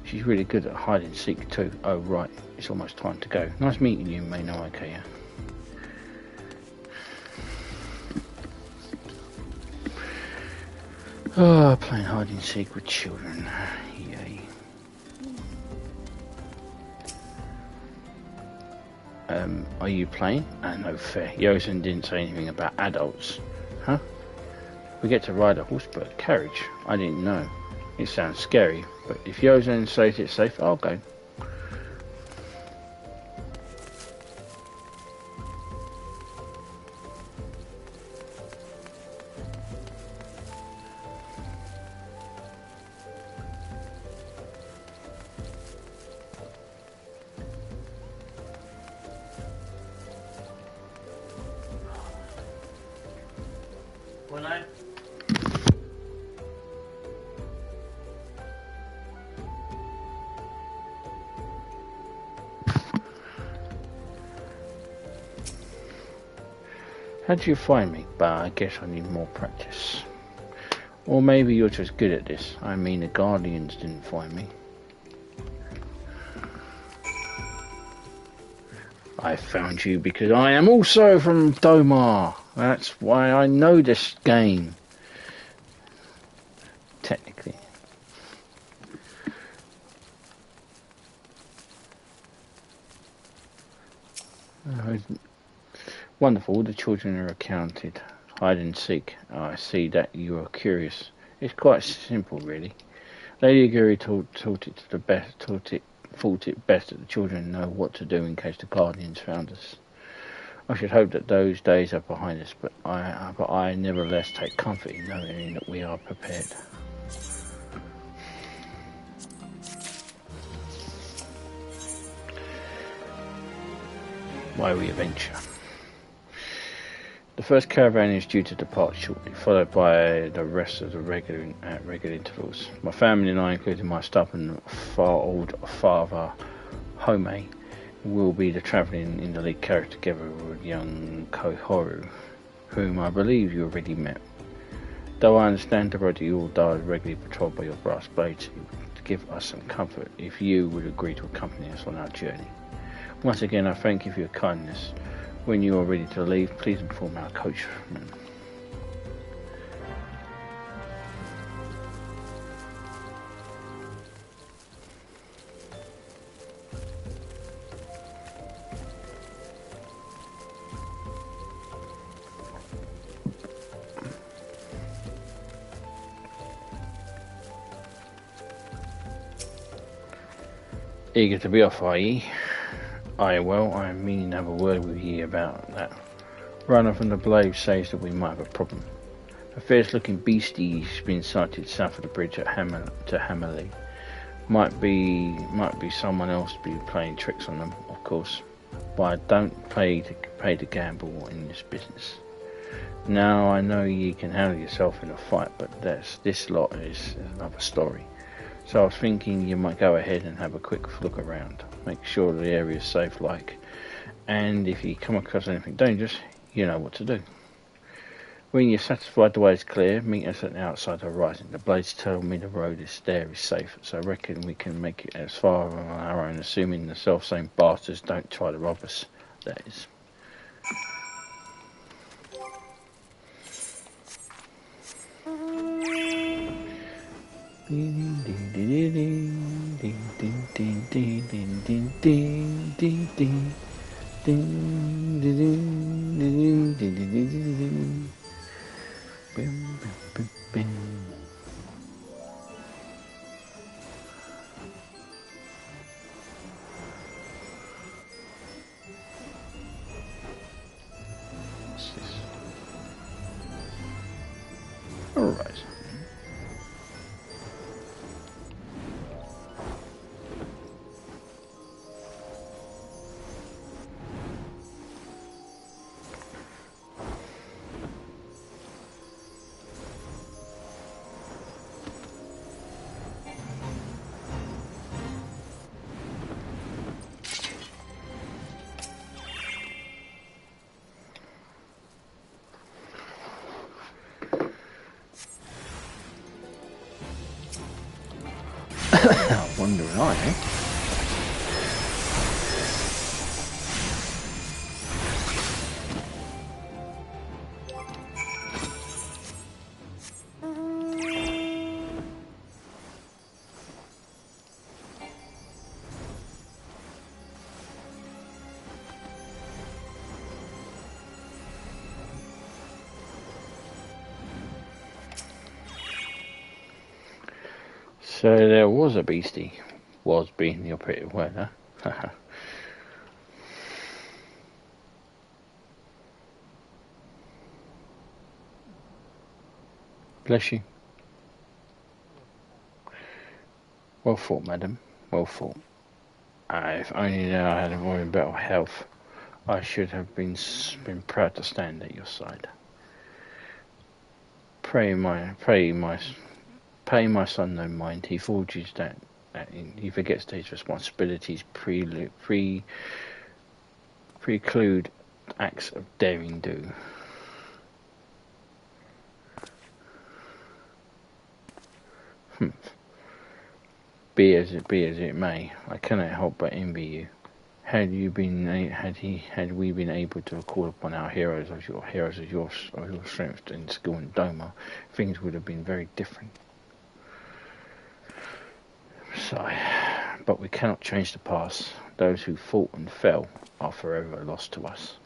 She's really good at hide and seek too. Oh right, it's almost time to go. Nice meeting you, Mino Kia. Oh, playing hide and seek with children. Yay. Are you playing? No fair. Yosen didn't say anything about adults. Huh? We get to ride a horsebird carriage. I didn't know. It sounds scary, but if Yosen says it's safe, I'll go. How did you find me? But I guess I need more practice. Or maybe you're just good at this. I mean, the Guardians didn't find me. I found you because I am also from Doma. That's why I know this game. Technically. Wonderful, the children are accounted. Hide and seek. Oh, I see that you are curious. It's quite simple, really. Lady Guri thought it best that the children know what to do in case the Guardians found us. I should hope that those days are behind us, but I nevertheless take comfort in knowing that we are prepared. Why we venture. The first caravan is due to depart shortly, followed by the rest of the regular intervals. My family and I, including my stubborn old father, Home, will be travelling in the lead carriage together with young Kohuru, whom I believe you already met. Though I understand the road to Ul'dah is regularly patrolled by your brass blades, it would give us some comfort if you would agree to accompany us on our journey. Once again, I thank you for your kindness. When you are ready to leave, please inform our coachman. Eager to be off, are ye? Well, I am meaning to have a word with ye about that. Runner from the Blade says that we might have a problem. A fierce-looking beastie's been sighted south of the bridge at Hammerley. Might be someone else be playing tricks on them, of course. But I don't pay to gamble in this business. Now I know ye can handle yourself in a fight, but this lot is another story. So I was thinking you might go ahead and have a quick look around. Make sure the area is safe, and if you come across anything dangerous, you know what to do. When you're satisfied the way is clear, meet us at the outside horizon. The blades tell me the road is safe, so I reckon we can make it as far on our own, assuming the self-same bastards don't try to rob us, that is. Alright. Wondering, eh? So there was a beastie, was being the operative word, huh? Bless you. Well fought, madam. Well fought. If only now I had more in better health, I should have been proud to stand at your side. Pray my son no mind. He forges that he forgets that his responsibilities preclude acts of daring do. Be as it may, I cannot help but envy you. Had we been able to call upon our heroes of your strength and skill in Doma, things would have been very different. Sigh. But we cannot change the past. Those who fought and fell are forever lost to us.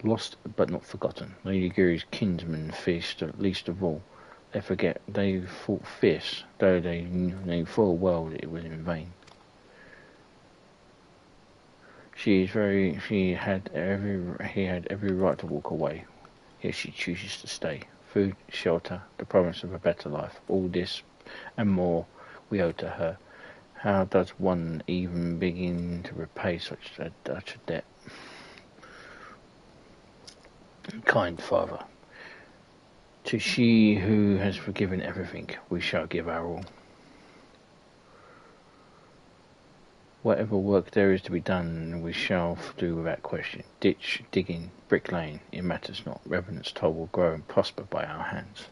Lost but not forgotten. Lady Guri's kinsmen feast least of all. They forget they fought fierce, though they knew full well that it was in vain. He had every right to walk away, yet she chooses to stay. Food, shelter, the promise of a better life, all this and more we owe to her. How does one even begin to repay such a debt? Kind Father, to she who has forgiven everything, we shall give our all. Whatever work there is to be done, we shall do without question. Ditch, digging, bricklaying, it matters not. Revenant's toll will grow and prosper by our hands.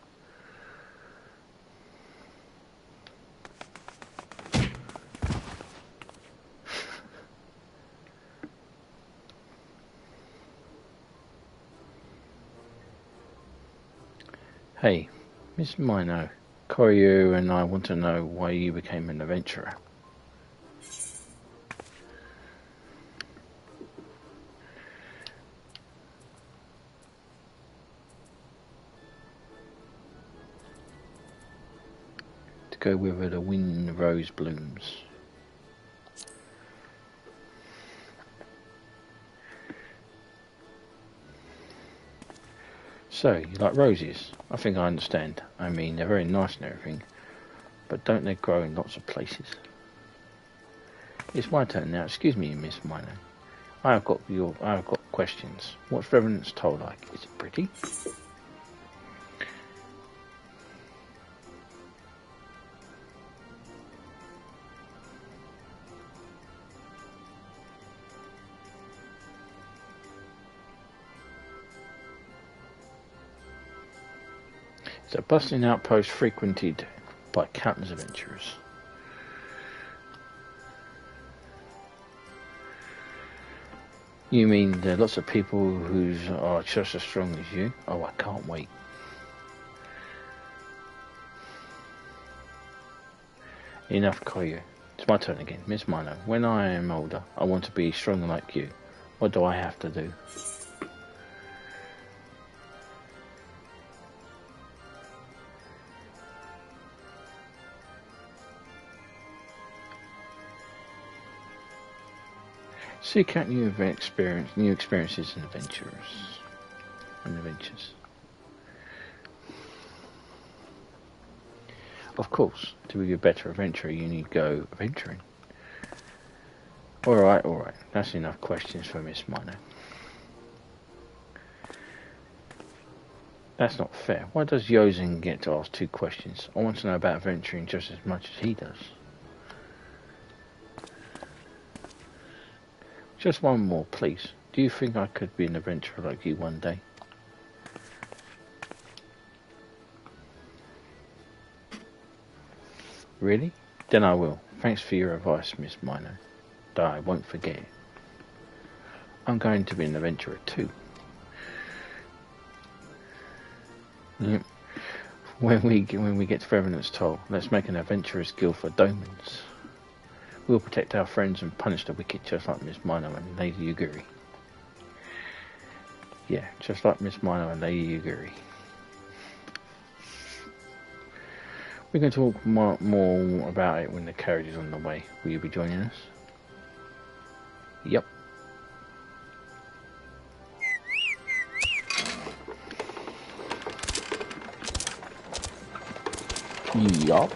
Hey, Miss Mino, Koryu and I want to know why you became an adventurer. To go where the wind rose blooms. So, you like roses? I think I understand. I mean, they're very nice and everything, but don't they grow in lots of places? It's my turn now. Excuse me, Miss Mino. I have got questions. What's Revenant's toll like? Is it pretty? It's a bustling outpost frequented by countless adventurers. You mean there are lots of people who are just as strong as you? Oh, I can't wait. Enough, Koyu. It's my turn again. Miss Mino, when I am older, I want to be strong like you. What do I have to do? Seek out new experiences and adventures. Of course, to be a better adventurer, you need to go adventuring. Alright. That's enough questions for Miss Mino. That's not fair. Why does Yozen get to ask 2 questions? I want to know about adventuring just as much as he does. Just one more, please. Do you think I could be an adventurer like you one day? Really? Then I will. Thanks for your advice, Miss Mino. Though I won't forget it. I'm going to be an adventurer too. Yep. When we get to Revenant's Toll, let's make an adventurers guild for Domans. We'll protect our friends and punish the wicked just like Miss Mino and Lady Yugiri. Yeah, just like Miss Mino and Lady Yugiri. We can talk more about it when the carriage is on the way. Will you be joining us? Yep. Yup.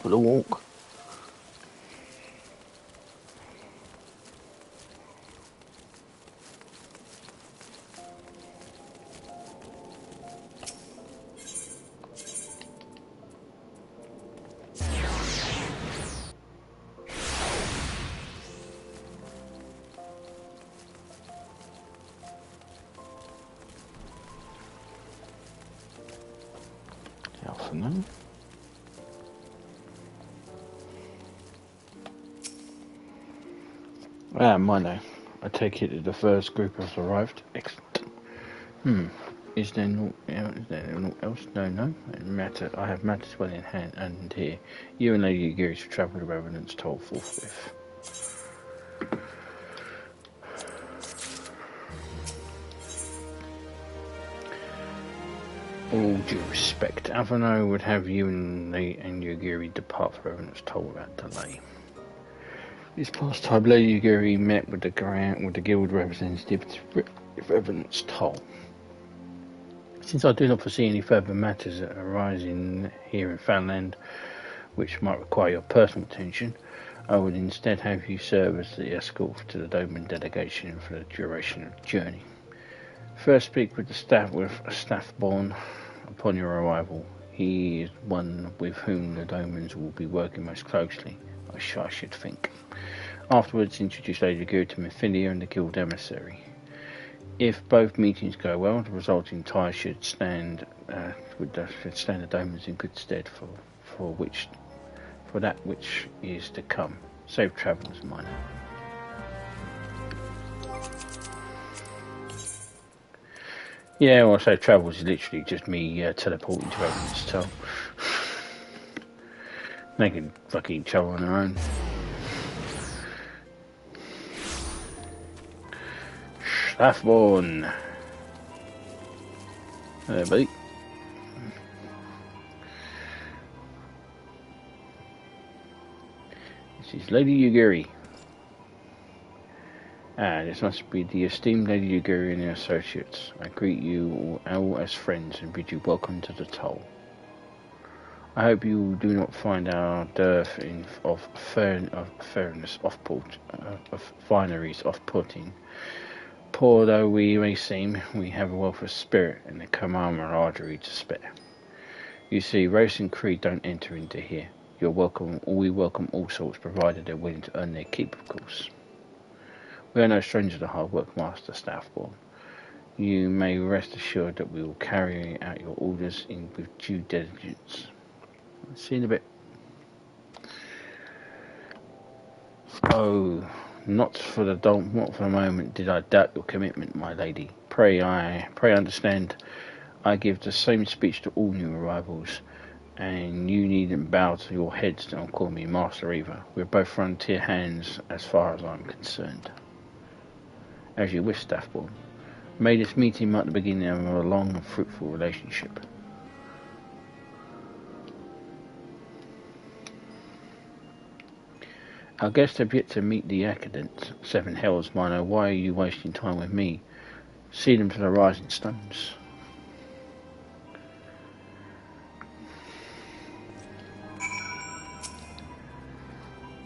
For the walk. For now. Mino. I take it that the first group has arrived. Excellent. Is there no else? No. I have matters well in hand and here. You and Lady Yugiri should travel to Revenant's Toll forthwith. All due respect, Avano would have you and Yugiri depart for Revenant's Toll without delay. This past time, Lady Yugiri met with the guild representatives of Revenant's Toll. Since I do not foresee any further matters arising here in Fanland which might require your personal attention, I would instead have you serve as the escort to the Doman delegation for the duration of the journey. First, speak with Staffborn upon your arrival. He is one with whom the Domans will be working most closely, I should think. Afterwards, introduce Lady Yugiri to Mephilia and the Guild emissary. If both meetings go well, the resulting tie should stand the Domans in good stead for that which is to come. Safe travels, Mino. Yeah, well, safe travels is literally just me teleporting to everyone's toe. They can fuck each other on their own. Staffborn. There, buddy. This is Lady Yugiri. This must be the esteemed Lady Yugiri and her associates. I greet you all as friends and bid you welcome to the toll. I hope you do not find our dearth of fineries off-putting. Poor though we may seem, we have a wealth of spirit and the camaraderie to spare. You see, race and creed don't enter into here. You're welcome. We welcome all sorts, provided they're willing to earn their keep, of course. We are no stranger to hard work, Master Staffborn. You may rest assured that we will carry out your orders with due diligence. See you in a bit. Oh, not for a moment did I doubt your commitment, my lady. Pray understand. I give the same speech to all new arrivals, and you needn't bow to your heads. Don't call me master either. We're both frontier hands, as far as I'm concerned. As you wish, Staffborn. May this meeting mark the beginning of a long and fruitful relationship. Our guests have yet to meet the accident. Seven hells, Mino. Why are you wasting time with me? See them to the rising stones.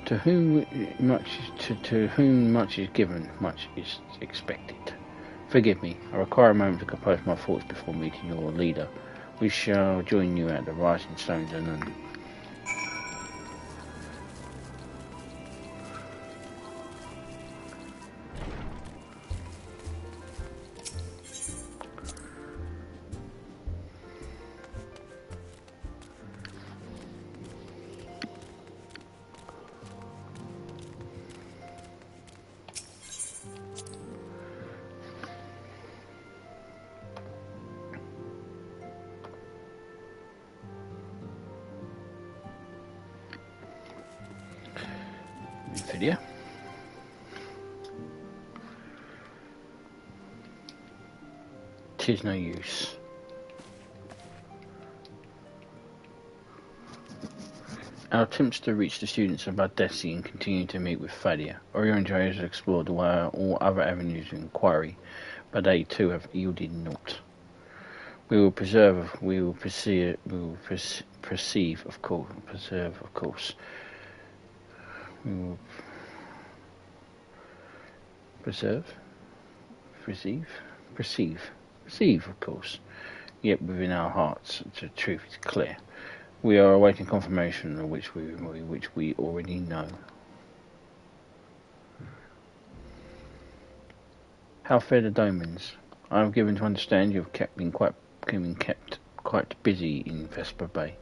To whom much is given, much is expected. Forgive me, I require a moment to compose my thoughts before meeting your leader. We shall join you at the rising stones anon. Video. Tis no use. Our attempts to reach the students of Bardesi and continue to meet with failure. Orionjo has explored all other avenues of inquiry, but they too have yielded naught. We will perceive, of course. We will perceive, of course. Yet within our hearts, the truth is clear. We are awaiting confirmation of which we already know. How fare the Domans? I am given to understand you have been kept quite busy in Vesper Bay.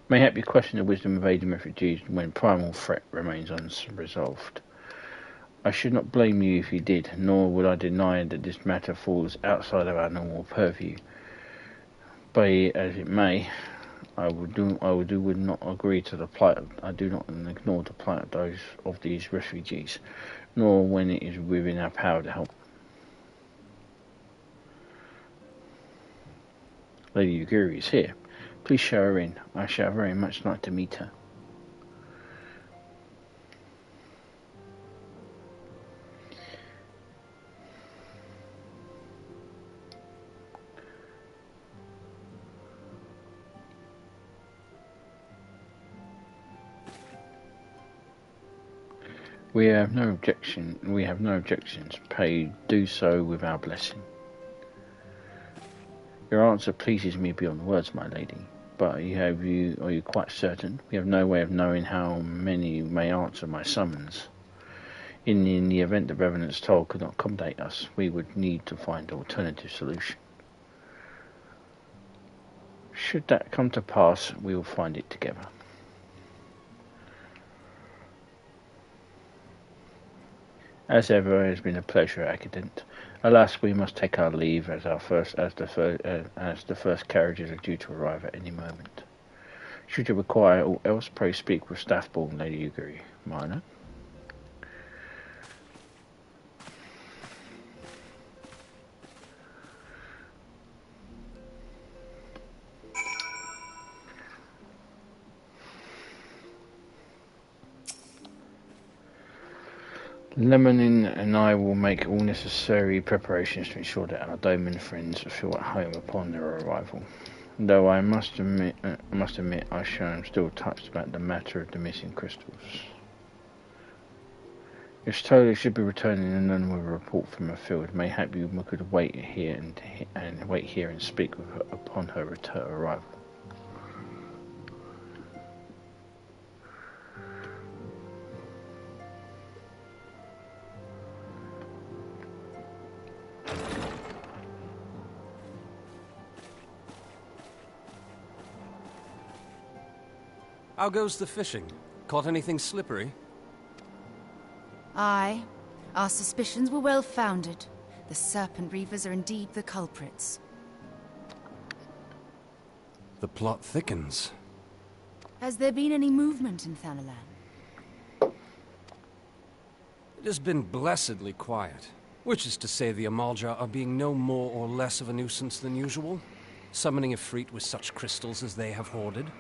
Mayhap you question the wisdom of aiding refugees when primal threat remains unresolved. I should not blame you if you did, nor would I deny that this matter falls outside of our normal purview. Be as it may, I would not agree to the plight. I do not ignore the plight of these refugees, nor when it is within our power to help. Lady Yugiri is here. Please show her in. I shall very much like to meet her. We have no objections. Pray do so with our blessing. Your answer pleases me beyond words, my lady. But are you quite certain? We have no way of knowing how many may answer my summons. In the event the Revenant's toll could not accommodate us, we would need to find an alternative solution. Should that come to pass, we will find it together. As ever, it has been a pleasure, Accident. Alas, we must take our leave as the first carriages are due to arrive at any moment. Should you require aught else, pray speak with Staffborn, Lady Ugiri. Mino. Lemonin and I will make all necessary preparations to ensure that our Doman friends feel at home upon their arrival. Though I must admit, I am still touched about the matter of the missing crystals. If Tolu should be returning and none with a report from the field, mayhap we could wait here and speak with her upon her arrival. How goes the fishing? Caught anything slippery? Aye. Our suspicions were well founded. The Serpent Reavers are indeed the culprits. The plot thickens. Has there been any movement in Thanalan? It has been blessedly quiet. Which is to say the Amalja are being no more or less of a nuisance than usual, summoning a fleet with such crystals as they have hoarded.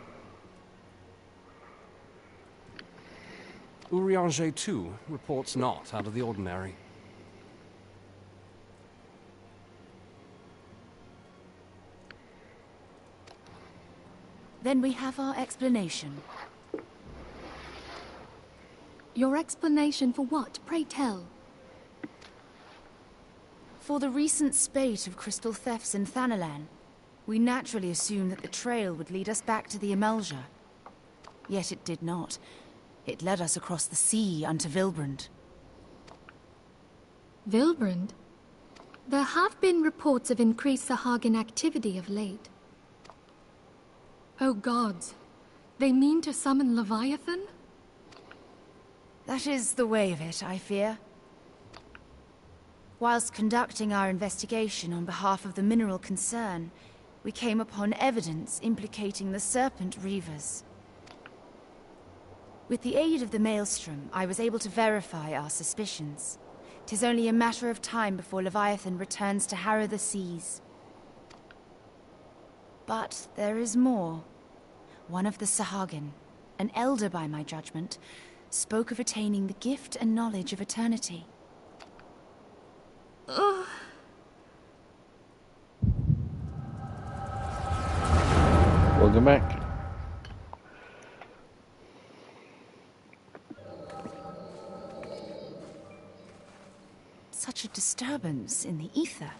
Urianger, too, reports not out of the ordinary. Then we have our explanation. Your explanation for what, pray tell? For the recent spate of crystal thefts in Thanalan, we naturally assumed that the trail would lead us back to the Amalja. Yet it did not. It led us across the sea unto Vilbrand. Vilbrand? There have been reports of increased Sahagin activity of late. Oh gods, they mean to summon Leviathan? That is the way of it, I fear. Whilst conducting our investigation on behalf of the mineral concern, we came upon evidence implicating the Serpent Reavers. With the aid of the Maelstrom, I was able to verify our suspicions. 'Tis only a matter of time before Leviathan returns to harrow the seas. But there is more. One of the Sahagin, an elder by my judgment, spoke of attaining the gift and knowledge of eternity. Welcome back. Such a disturbance in the ether.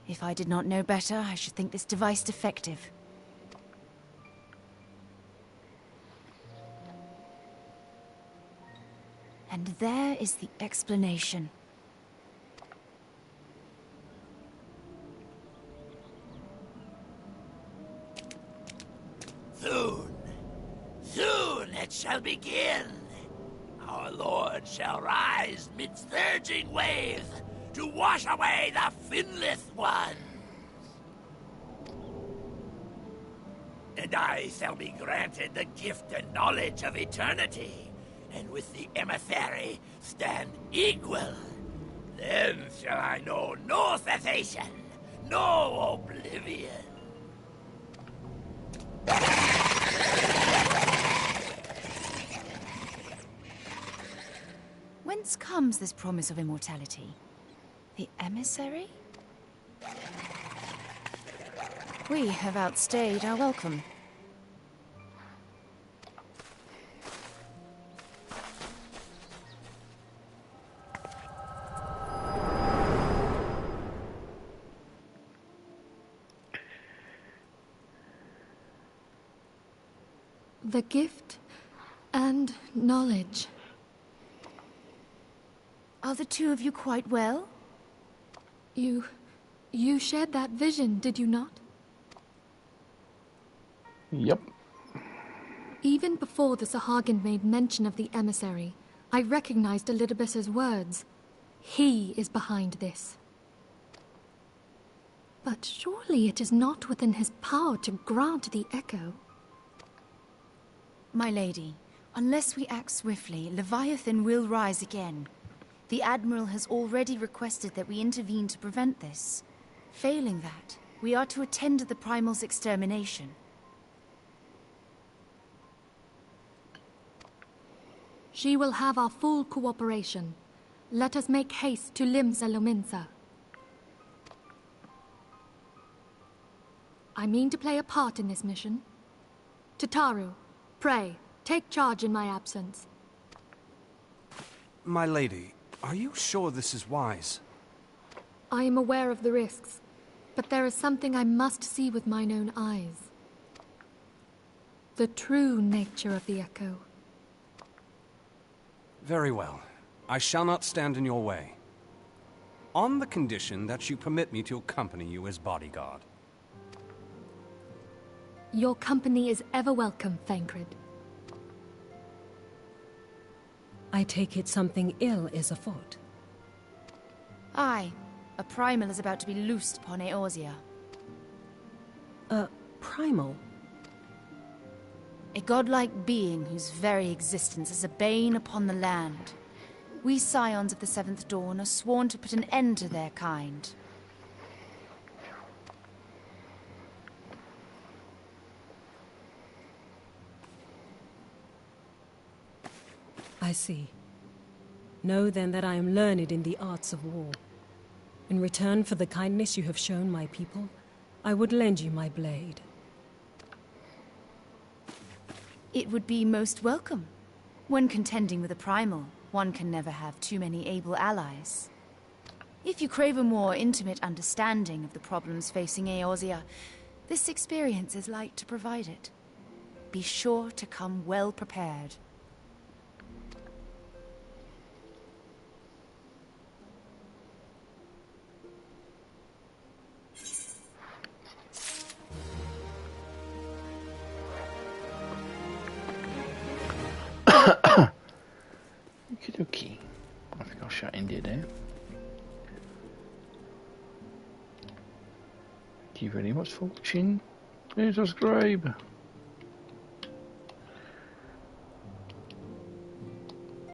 If I did not know better, I should think this device defective. And there is the explanation. Soon it shall begin. Our Lord shall rise midst surging waves to wash away the finless ones. And I shall be granted the gift and knowledge of eternity, and with the emissary stand equal. Then shall I know no cessation, no oblivion. Whence comes this promise of immortality? The emissary? We have outstayed our welcome. The gift and knowledge. Are the two of you quite well? You shared that vision, did you not? Yep. Even before the Sahagin made mention of the emissary, I recognized Elidibus's words. He is behind this. But surely it is not within his power to grant the echo. My lady, unless we act swiftly, Leviathan will rise again. The Admiral has already requested that we intervene to prevent this. Failing that, we are to attend to the Primal's extermination. She will have our full cooperation. Let us make haste to Limsa Lominsa. I mean to play a part in this mission. Tataru, pray, take charge in my absence. My lady, are you sure this is wise? I am aware of the risks, but there is something I must see with mine own eyes. The true nature of the echo. Very well. I shall not stand in your way. On the condition that you permit me to accompany you as bodyguard. Your company is ever welcome, Thancred. I take it something ill is afoot. Aye. A Primal is about to be loosed upon Eorzea. A Primal? A godlike being whose very existence is a bane upon the land. We Scions of the Seventh Dawn are sworn to put an end to their kind. I see. Know then that I am learned in the arts of war. In return for the kindness you have shown my people, I would lend you my blade. It would be most welcome. When contending with a Primal, one can never have too many able allies. If you crave a more intimate understanding of the problems facing Eorzea, this experience is like to provide it. Be sure to come well prepared. Okie. I think I'll shut India down. Thank you very much for watching. Please subscribe.